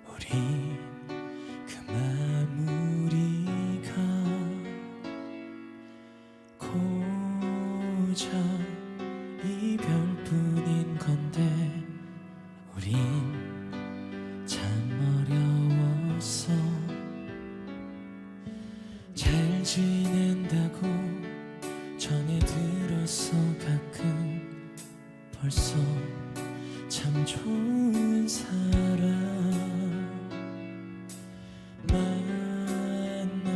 우리 그 마무리가 고작 이별뿐인 건데 우린 참 어려웠어 잘 지낸다고 전해 들었어 가끔 벌써 참 좋은 사람 만나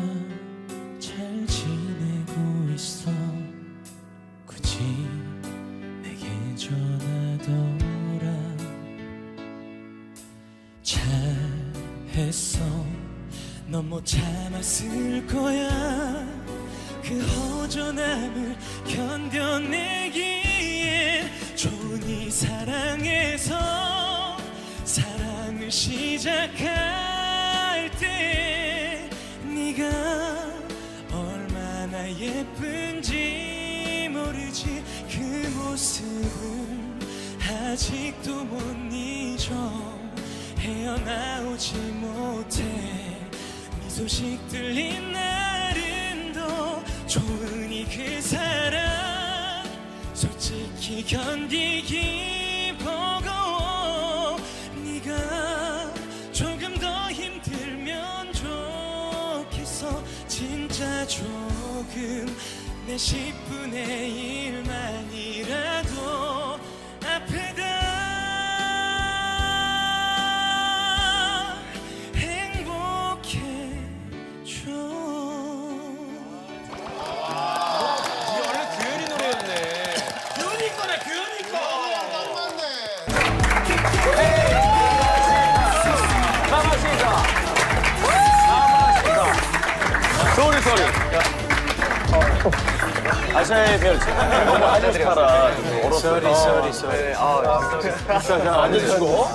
잘 지내고 있어 굳이 내게 전하더라 잘했어 넌 못 참았을 거야 그 허전함을 견뎌내기엔 좋으니 사랑해서 사랑을 시작할 때 네가 얼마나 예쁜지 모르지 그 모습을 아직도 못 잊어 헤어나오지 못해 네 소식 들린 날은 더 좋으니 그 사랑 솔직히 견디기 버거워 네가 조금 더 힘들면 좋겠어 진짜 조금 내 10분의 1만이라도 아프다 행복해져. 이게 원래 규현이 노래였네. 규현이 거네, 규현이 거. 소리 소리. 아시아의 멸치. 너무 알려드려라. 쏘리. 앉아주시고.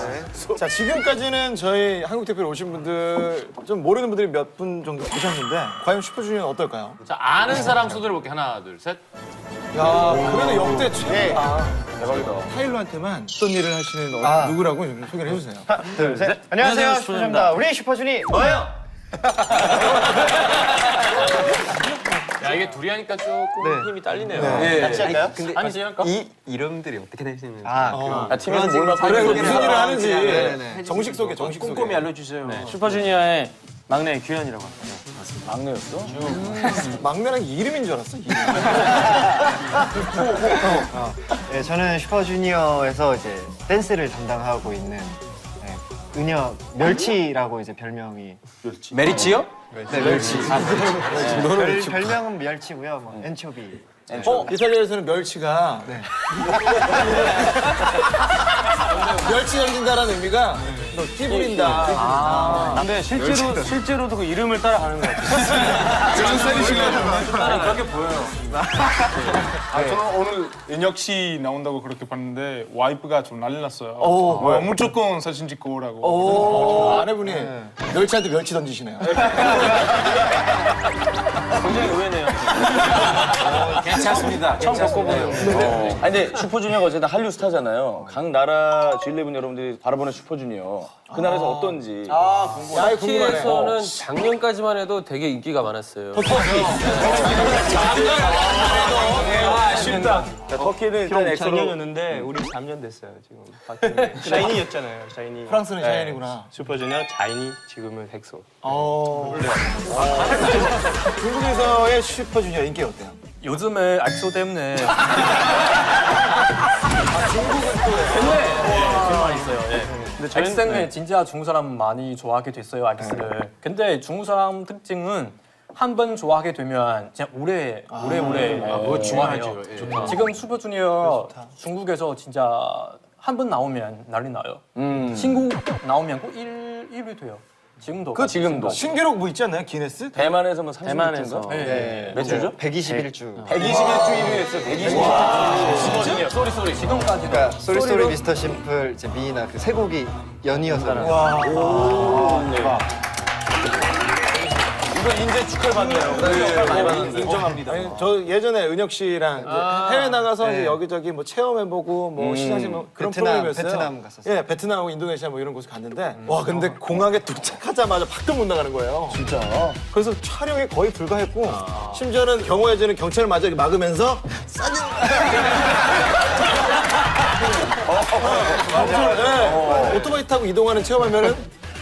자, 지금까지는 저희 한국 대표로 오신 분들 좀 모르는 분들이 몇 분 정도 계셨는데 과연 슈퍼주니어는 어떨까요? 자, 아는 사람 손들어 볼게. 하나, 둘, 셋. 야, 그래도 역대 최다. 대박이다. 타일러한테만 어떤 일을 하시는 누구라고 좀 소개를 해주세요. 둘, 셋. 안녕하세요, 슈퍼주니어입니다. 우리 슈퍼주니 뭐예요? 야, 이게 둘이 하니까 조금 힘이 딸리네요. 같이 할까요? 같이 할까? 이 이름들이 어떻게 되시는지. 팀에서 뭘 맡고 그래, 있는지 무슨 일을 하는지 네네. 정식 소개, 정식 소개. 꼼꼼히 알려주세요. 슈퍼주니어의 막내 규현이라고 합니다. 막내였어? 막내랑 이름인 줄 알았어. 이름. 네, 저는 슈퍼주니어에서 이제 댄스를 담당하고 있는 은혁 멸치라고 이제 별명이. 메리치요? 네, 멸치. 별명은 멸치고요. 뭐 엔초비. 이탈리아에서는 멸치가 멸치 던진다라는 의미가 너 띠부린다. 근데 실제로도 그 이름을 따라가는 것 같아요. 그렇게 보여요. 저는 오늘 은혁 씨 나온다고 그렇게 봤는데 와이프가 좀 난리 났어요. 무조건 사진 찍고 오라고. 아내분이 멸치한테 멸치 던지시네요. 굉장히 의외네요. 괜찮습니다. 처음 겪어보네요. 아니 근데 슈퍼주니어가 어쨌든 한류 스타잖아요. 각 나라 G11 여러분들이 바라보는 슈퍼주니어 그 나라에서 어떤지. 터키에서는 작년까지만 해도 되게 인기가 많았어요. 쉽다. 터키는 일단 엑소로 작년이었는데 우리 3년 됐어요 지금. 샤이니였잖아요. 샤이니. 프랑스는 샤이니구나. 슈퍼주니어 자이니 지금은 헥소. 중국에서의 슈퍼주니어 인기 어때요? 요즘에 엑소 때문에 근데 엑스는 진짜 중국 사람 많이 좋아하게 됐어요, 엑스를. 근데 중국 사람 특징은 한 번 좋아하게 되면 진짜 오래 좋아해요. 지금 슈퍼주니어 중국에서 진짜 한 번 나오면 난리 나요. 신곡 나오면 꼭 1위 돼요. 지금도. 지금도. 신기록 뭐 있지 않나요? 기네스? 대만에서 뭐 30주인가? 대만에서. 몇 주죠? 121주. 121주 1위 했어요. 121주. 쏘리. 지금까지도. 그러니까 쏘리쏘리 미스터 심플, 이제 미나 그 세 곡이 연이어서. 이거 인재 축하를 받네요. 인정합니다. 아니, 저 예전에 은혁 씨랑 이제 해외 나가서 이제 여기저기 뭐 체험해보고 뭐 시상식 뭐 그런 프로그램이었어요. 베트남 갔었어요. 예, 베트남하고 인도네시아 뭐 이런 곳을 갔는데 와 근데 공항에 도착하자마자 밖을 못 나가는 거예요. 진짜. 그래서 촬영이 거의 불가했고 심지어는 경호해주는 경찰을 마저 막으면서 사진. 오토바이 타고 이동하는 체험하면은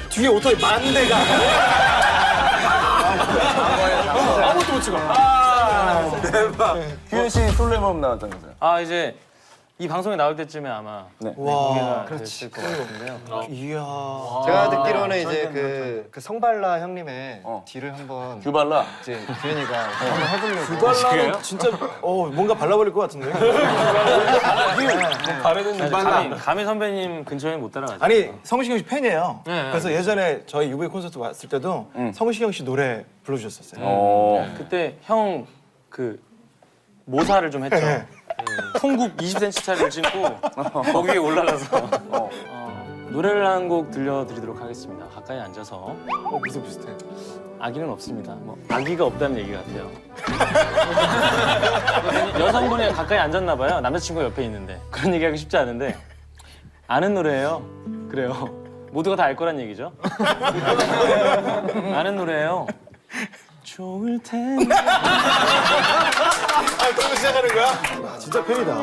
뒤에 오토바이 만 대가. 아무것도 못 찍어. 대박. 규현 씨 솔로 앨범 나왔다면서요? 이제 이 방송에 나올 때쯤에 아마 공개가 됐을 것 같은데요. 이야. 제가 듣기로는 이제 그 성발라 형님의 뒤를 한번 규발라? 이제 규현이가 한번 해보려고. 규발라는 진짜 뭔가 발라버릴 것 같은데. 감히 선배님 근처에 못 따라가죠. 아니 성시경 씨 팬이에요. 그래서 예전에 저희 UV 콘서트 왔을 때도 성시경 씨 노래 불러주셨었어요. 그때 형 그 모사를 좀 했죠. 통굽 20cm짜리를 신고 거기 위에 올라가서 노래를 한 곡 들려드리도록 하겠습니다. 가까이 앉아서. 무슨 비슷해. 아기는 없습니다. 뭐 아기가 없다는 얘기 같아요. 여성분이 가까이 앉았나 봐요. 남자친구가 옆에 있는데. 그런 얘기하기 쉽지 않은데 아는 노래예요. 그래요. 모두가 다 알 거란 얘기죠. 아는 노래예요. 좋을 텐데. 또 시작하는 거야? 진짜 팬이다.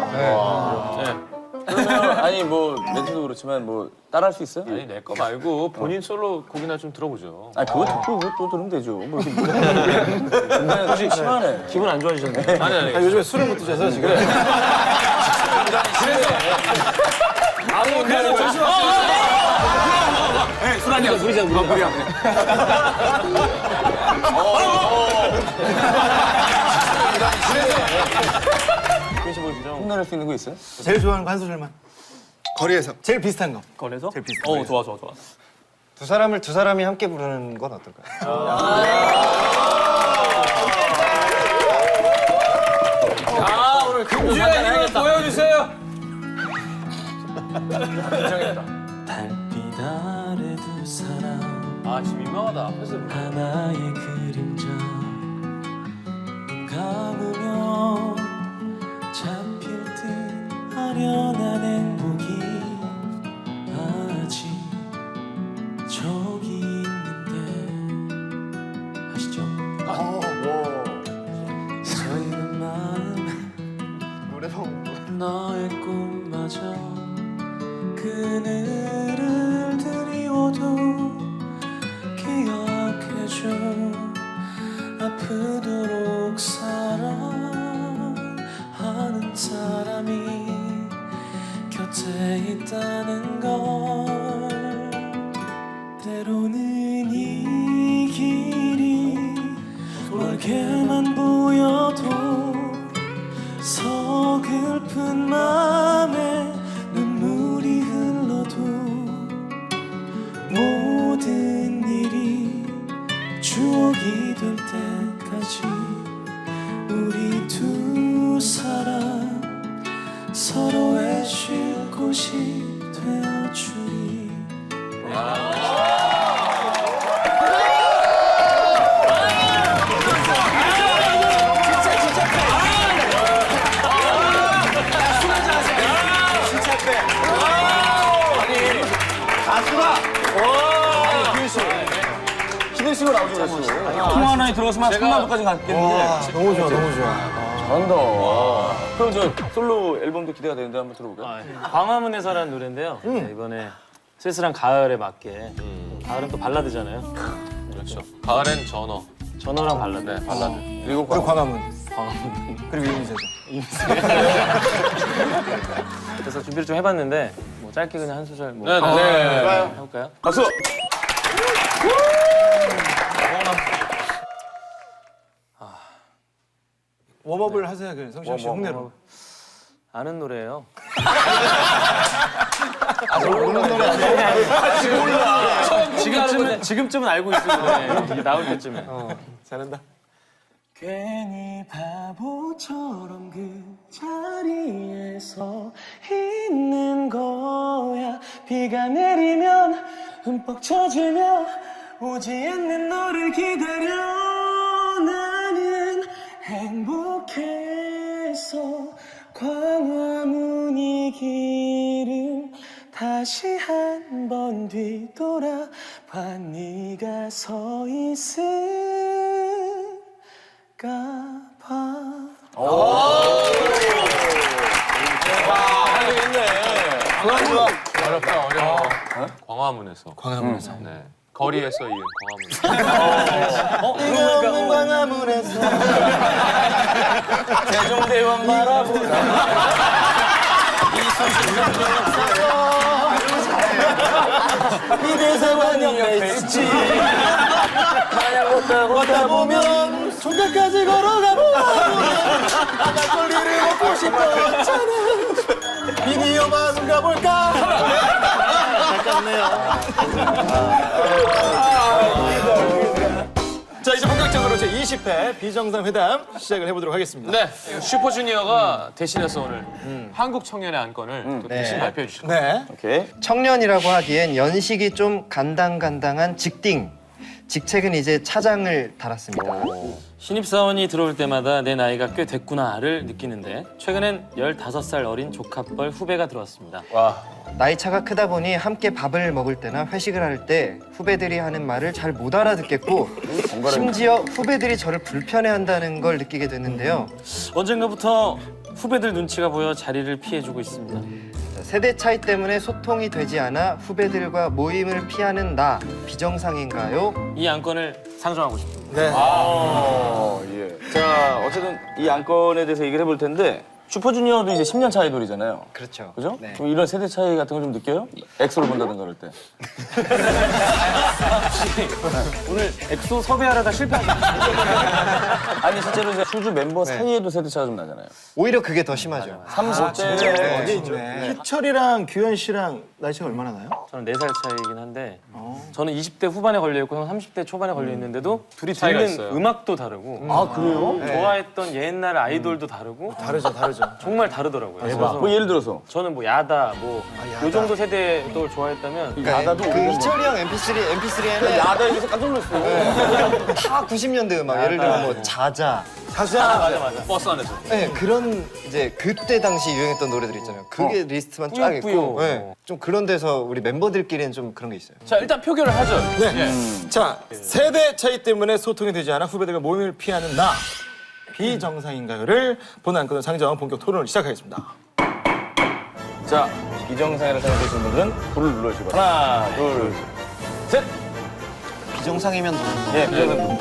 그러면 아니 뭐 멘트도 그렇지만 뭐 따라할 수 있어요? 아니 내 거 말고 본인 솔로 곡이나 좀 들어보죠. 아 그거 듣고 또 들으면 되죠. 뭐 이렇게 근데 혹시 심하네. 기분 안 좋아지셨네. 아니. 요즘에 술을 못 드셔서 지금. 그래서 조심하세요. 술 한잔 물이자 물이야. 흉내낼 수 있는 거 있어요? 제일 좋아하는 거 한 소절만. 거리에서 제일 비슷한 거. 거리에서? 제일 비슷한 거. 좋아. 두 사람이 함께 부르는 건 어떨까요? 오늘 금주의 힘을 보여주세요. 달빛 아래 두 사람 아 지금 민망하다. 하나의 그림자 눈 감으면 잡힐 듯 아련한 행복이 아직 저기 있는데 아시죠? 서있는 마음 너의 꿈마저 그늘을 드리워도 기억해줘 아프도록 사랑하는 사람이 곁에 있다는 걸 때로는 이 길이 멀게만 보여도 서글픈 맘에 눈물이 흘러도 모든 일이 추억이 될 때까지 우리 두 사람 서로의 쉴 곳이 되어주리. 기대식으로 나오죠, 그랬어. 통 하나에 들어갔으면 한 3만원까지 갔겠는데. 너무 좋아, 너무 좋아. 잘한다. 그럼 저 솔로 앨범도 기대가 되는데 한번 들어볼까요? 광화문에서라는 노래인데요. 네, 이번에 쓸쓸한 가을에 맞게 가을은 또 발라드잖아요. 그렇죠. 가을엔 전어. 전어랑 발라드. 네, 발라드. 그리고 광화문. 그리고 이미세죠. 그래서 준비를 좀 해봤는데 뭐 짧게 그냥 한 소절 뭐 네. 해볼까요? 박수! 웜업을 하세요, 그 성시경 씨 흉내로. 아는 노래예요. 모르는 노래 아니에요? 지금쯤은 알고 있을 거예요. 이게 나올 때쯤에. 잘한다. 괜히 바보처럼 그 자리에 서 있는 거야. 비가 내리면 흠뻑 젖으며 오지 않는 너를 기다려. 나는 행복해서 광화문 이 길을 다시 한 번 뒤돌아봐. 네가 서 있을까 봐. 어렵다, 어려워. 광화문에서. 네. 거리에서 이은 광화문. 네가 없는 광화문에서 세종대왕 바라보다. 이 대사관이 옆에 있지. 마냥 걷다 보면 손가까지 걸어가보면 막걸리를 먹고 싶었잖아. 미니어만 가볼까? 아깝네요. 자, 이제 본격적으로 제 20회 비정상회담 시작을 해보도록 하겠습니다. 네. 슈퍼주니어가 대신해서 오늘 한국 청년의 안건을 또 대신 발표해 주실 거예요. 네. 오케이. 청년이라고 하기엔 연식이 좀 간당간당한 직딩. 직책은 이제 차장을 달았습니다. 신입사원이 들어올 때마다 내 나이가 꽤 됐구나를 느끼는데 최근엔 15살 어린 조카뻘 후배가 들어왔습니다. 나이 차가 크다 보니 함께 밥을 먹을 때나 회식을 할 때 후배들이 하는 말을 잘 못 알아듣겠고 심지어 후배들이 저를 불편해한다는 걸 느끼게 됐는데요. 언젠가부터 후배들 눈치가 보여 자리를 피해주고 있습니다. 세대 차이 때문에 소통이 되지 않아 후배들과 모임을 피하는 나 비정상인가요? 이 안건을 상정하고 싶습니다. 네. 예. 자, 어쨌든 이 안건에 대해서 얘기를 해볼 텐데 슈퍼주니어도 이제 10년 차 아이돌이잖아요. 그렇죠. 그죠? 네. 좀 이런 세대 차이 같은 걸 좀 느껴요? 엑소를 본다든가 그럴 때. 오늘 엑소 섭외하려다 실패하셨어요. 아니 실제로 이제 슈즈 멤버 사이에도 세대 차이가 좀 나잖아요. 오히려 그게 더 심하죠. 30대 어디 있네. 희철이랑 규현 씨랑 나이 차가 얼마나 나요? 저는 4살 차이긴 한데 저는 20대 후반에 걸려있고 형 30대 초반에 걸려있는데도 둘이 듣는 음악도 다르고 아 그래요? 좋아했던 옛날 아이돌도 다르고 다르죠. 정말 다르더라고요. 대박. 뭐 예를 들어서 저는 뭐 야다 뭐 요 정도 세대도 좋아했다면 그러니까 그 희철이 형 MP3에는 야다 여기서 깜짝 놀랐어. 다 90년대 음악. 예를 들면 뭐 자자. 맞아. 버스 안에서. 네, 그런 이제 그때 당시 유행했던 노래들 있잖아요. 그게 리스트만 쫙 있고. 뿌요뿌요. 네, 좀 그런 데서 우리 멤버들끼리는 좀 그런 게 있어요. 자 일단 표결을 하죠. 네. 자, 세대 차이 때문에 소통이 되지 않아 후배들과 모임을 피하는 나 비정상인가요를 본 안건을 상정 본격 토론을 시작하겠습니다. 자, 비정상이라고 생각하시는 분들은 불을 눌러주시고 하나, 둘, 셋! 비정상이면 예, 비정상.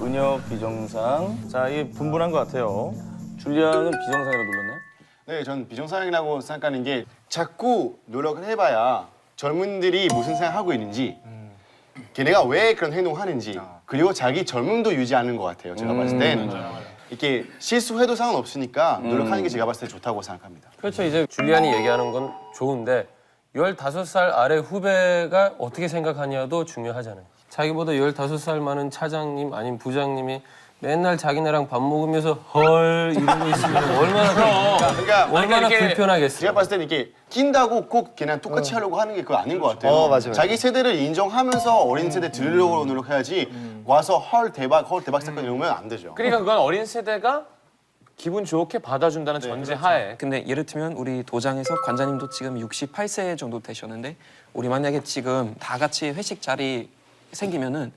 은혁 비정상. 자, 이게 분분한 것 같아요. 줄리아는 비정상이라고 눌렀나요? 네, 전 비정상이라고 생각하는 게 자꾸 노력을 해봐야 젊은들이 무슨 생각하고 있는지 걔네가 왜 그런 행동을 하는지 그리고 자기 젊음도 유지하는 것 같아요. 제가 봤을 땐 이렇게 실수해도 상관없으니까 노력하는 게 제가 봤을 때 좋다고 생각합니다. 그렇죠. 이제 줄리안이 얘기하는 건 좋은데 15살 아래 후배가 어떻게 생각하냐도 중요하잖아요. 자기보다 15살 많은 차장님 아니면 부장님이 맨날 자기네랑 밥 먹으면서 헐 이러고 있으면 얼마나 불편하겠어요. 제가 봤을 때는 이렇게 낀다고 꼭 걔랑 똑같이 하려고 하는 게 그거 아닌 것 같아요. 맞아요. 자기 세대를 인정하면서 어린 세대 들으려고 노력해야지 와서 헐 대박 사건 이러면 안 되죠. 그러니까 그건 어린 세대가 기분 좋게 받아준다는 전제 하에. 근데 예를 들면 우리 도장에서 관장님도 지금 68세 정도 되셨는데 우리 만약에 지금 다 같이 회식 자리 생기면은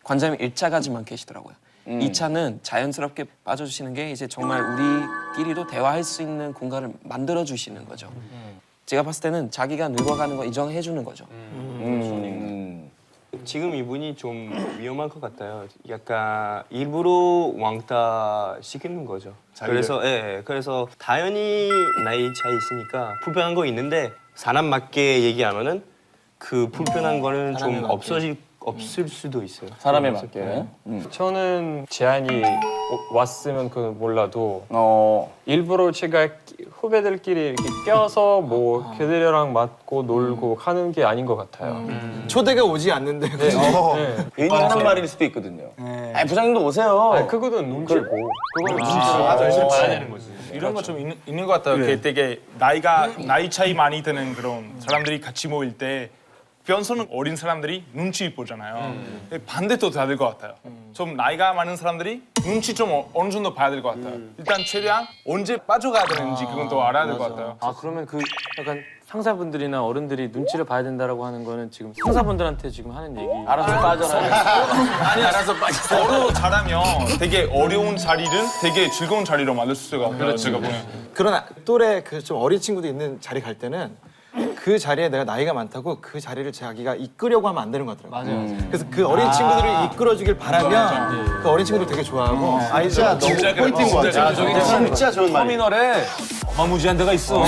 관장님 1차까지만 계시더라고요. 2차는 자연스럽게 빠져주시는 게 이제 정말 우리끼리도 대화할 수 있는 공간을 만들어 주시는 거죠. 제가 봤을 때는 자기가 늙어가는 거 인정해 주는 거죠. 지금 이분이 좀 위험한 것 같아요. 약간 일부러 왕따 시키는 거죠. 그래서 당연히 나이 차이 있으니까 불편한 거 있는데 사람 맞게 얘기하면은 그 불편한 거는 좀 없을 수도 있어요. 사람에 맞게. 저는 제안이 왔으면 그 몰라도 일부러 제가 후배들끼리 이렇게 껴서 뭐 걔들이랑 맞고 놀고 하는 게 아닌 것 같아요. 초대가 오지 않는데. 괜히 하는 말일 수도 있거든요. 아니, 부장님도 오세요. 아니, 그거는 눈치고. 그거는 눈치고. 봐야 되는 거지. 이런 거 좀 있는 것 같아요. 네. 되게 나이 차이 많이 드는 그런 사람들이 같이 모일 때 변소는 어린 사람들이 눈치 보잖아요. 반대도 돼야 될 것 같아요. 좀 나이가 많은 사람들이 눈치 좀 어느 정도 봐야 될 것 같아요. 일단 최대한 언제 빠져가야 되는지 그건 또 알아야 될 것 같아요. 아 그러면 그 약간 상사분들이나 어른들이 눈치를 봐야 된다라고 하는 거는 지금 상사분들한테 지금 하는 얘기. 알아서 빠져라. 아니 알아서 빠져. 서로 잘하면 되게 어려운 자리를 되게 즐거운 자리로 만들 수 있을 것 같아요. 제가 보면. 그런 또래 그 좀 어린 친구들 있는 자리 갈 때는 그 자리에 내가 나이가 많다고 그 자리를 자기가 이끌려고 하면 안 되는 것 같더라고요. 맞아요. 그래서 그 어린 친구들을 이끌어주길 바라면 그 어린 친구들 되게 좋아하고 진짜 너무 포인트인 것 같아요. 진짜 좋은 말이에요. 터미널에 어마무지한 데가 있어.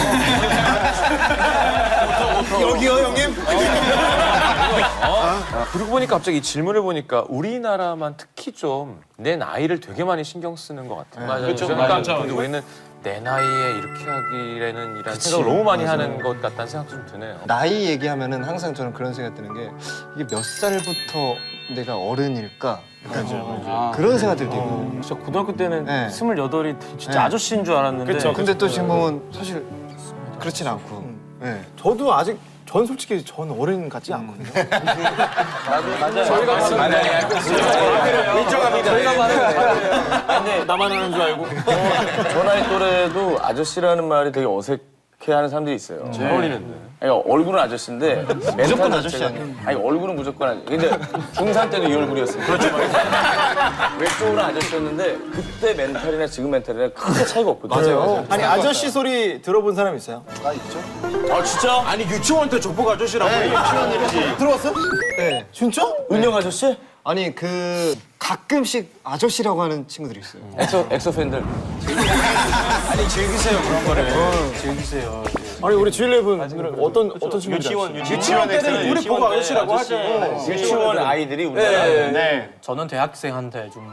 여기요 형님? 그러고 보니까 갑자기 이 질문을 보니까 우리나라만 특히 좀 내 나이를 되게 많이 신경 쓰는 것 같아요. 맞아요. 그렇죠. 맞아요. 근데 우리는 내 나이에 이렇게 하기에는 이런 생각을 너무 많이 하는 것 같다는 생각 좀 드네요. 나이 얘기하면은 항상 저는 그런 생각 드는 게 이게 몇 살부터 내가 어른일까? 그런 생각들이 들거든요. 진짜 고등학교 때는 네. 28이 진짜 네. 아저씨인 줄 알았는데. 그쵸. 근데 또 지금 보면 사실 그렇진 않고. 네. 저도 아직 전 솔직히 전 어른 같지 않거든요. 맞아요. 저희가 저희가 말하는 나만 하는 줄 알고. 저 나이 또래도 아저씨라는 말이 되게 어색해 그렇게 하는 사람들이 있어요. 잘 어울리는데. 아니, 얼굴은 아저씨인데 무조건 멘탈 아저씨 자체가- 아니에요? 아니 얼굴은 무조건 아저씨. 근데 중3 때도 이 얼굴이었어요. 그렇죠. 외적으로는 아저씨였는데 그때 멘탈이나 지금 멘탈이나 크게 차이가 없거든요. 아니 아저씨 소리 들어본 사람 있어요? 아 있죠. 아 진짜? 아니 유치원 때 조폭 아저씨라고. 네, 유치원이지. 들어봤어? 네. 진짜? 은영 아저씨? 아니 그 가끔씩 아저씨라고 하는 친구들이 있어요. 엑소 팬들. 아니 즐기세요 그런 거를. 즐기세요. 아니 우리 G11 어떤 친구들? 유치원 때는 우리 보고 아저씨라고 하지. 유치원 아이들이 우리 네. 저는 대학생한테 좀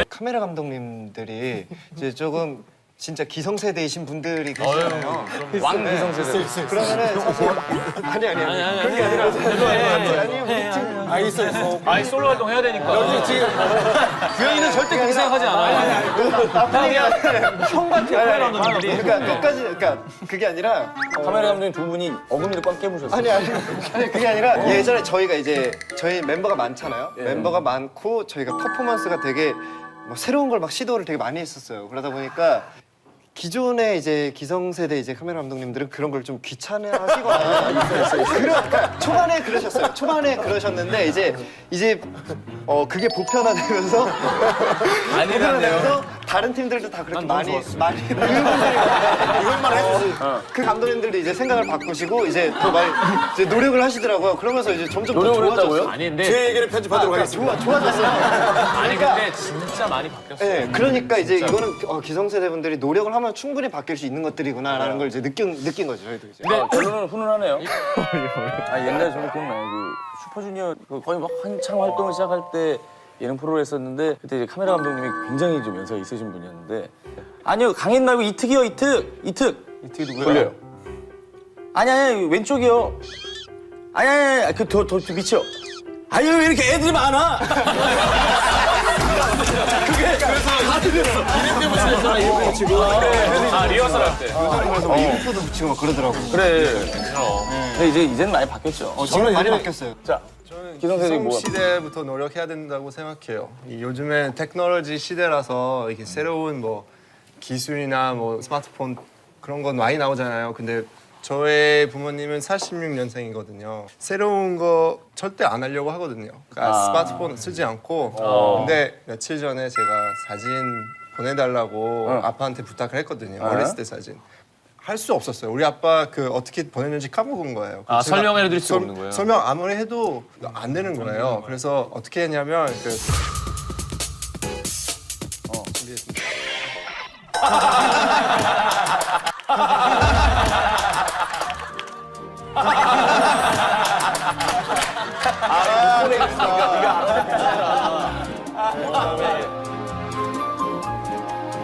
카메라 감독님들이 이제 조금 진짜 기성세대이신 분들이 계시잖아요. 왕 기성세대. 그러면은 사실 아니 그런 게 아니라 아니 우리 팀 있어. 아니 솔로 활동 해야 되니까. 여기 지금 규현이는 절대 그렇게 생각하지 않아요. 형 같아요, 카메라 감독님들이. 그러니까 끝까지 그러니까 그게 아니라 카메라 감독님 두 분이 어금니를 꽉 깨부셨어요. 아니 그게 아니라 예전에 저희가 이제 저희 멤버가 많잖아요. 멤버가 많고 저희가 퍼포먼스가 되게 뭐 새로운 걸 막 시도를 되게 많이 했었어요. 그러다 보니까 기존의 이제 기성세대 이제 카메라 감독님들은 그런 걸 좀 귀찮아하시거나 그러니까 초반에 그러셨어요. 초반에 그러셨는데 이제 그게 보편화되면서 보편화되면서 다른 팀들도 다 그렇게 많이 이것만 해주세요. 그 감독님들도 이제 생각을 바꾸시고 이제 더 많이 이제 노력을 하시더라고요. 그러면서 이제 점점 더 노력을 좋아졌어요. 했다고요? 아니 근데 제 얘기를 편집하도록 하겠습니다. 좋아졌어요. 아니 그러니까 근데 진짜 많이 바뀌었어요. 네, 그러니까 이제 이거는 기성세대 분들이 노력을 하면 충분히 바뀔 수 있는 것들이구나라는 걸 이제 느낀 거죠, 저희도 이제. 결론은 훈훈하네요. 아 옛날에 저는 기억나요. 그 슈퍼주니어 거의 막 한창 활동을 시작할 때 예능 프로를 했었는데 그때 이제 카메라 감독님이 굉장히 좀 연세가 있으신 분이었는데 아니요 강인 말고 이특이요 이특이 누구예요? 돌려요. 아니 왼쪽이요. 아니 그더 밑이요. 아니 왜 이렇게 애들이 많아? 그게 그래서 다 들렸어. 이름 때문에 했잖아 이름 붙이고. 아 리허설 할 때. 그래서 막 이름표도 붙이고 막 그러더라고. 그래. 근데 이제는 많이 바뀌었죠. 지금 많이 바뀌었어요. 자, 기성세대 뭐? 시대부터 노력해야 된다고 생각해요. 요즘엔 테크놀로지 시대라서 이렇게 새로운 뭐 기술이나 뭐 스마트폰 그런 건 많이 나오잖아요. 근데 저의 부모님은 46년생이거든요. 새로운 거 절대 안 하려고 하거든요. 그러니까 스마트폰 쓰지 않고. 근데 며칠 전에 제가 사진 보내달라고 아빠한테 부탁을 했거든요. 어렸을 때 사진. 할 수 없었어요. 우리 아빠 그 어떻게 보냈는지 까먹은 거예요. 아 제가 설명을 해드릴 수 없는 거예요. 설명 아무리 해도 안 되는 거예요. 그래서 어떻게 했냐면 준비했습니다.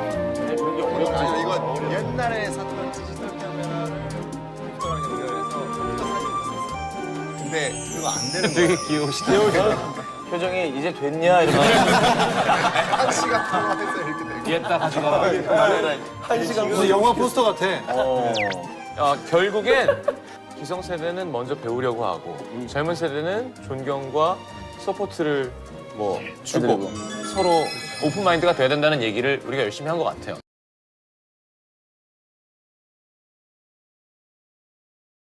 아니 이거 옛날에 샀던 디지털 카메라를 컴퓨터랑 연결해서 컴퓨터 사진이 있었어요. 근데 그거 안 되는 거예요. 되게 귀여우시다. 표정이 이제 됐냐 이러면 한 시간 동안에서 이렇게 되고. 뒤에다 가져가. 한 시간 무슨 영화 포스터 같아. 결국엔 기성세대는 먼저 배우려고 하고 젊은 세대는 존경과 서포트를 뭐 주고 서로 오픈 마인드가 돼야 된다는 얘기를 우리가 열심히 한 것 같아요.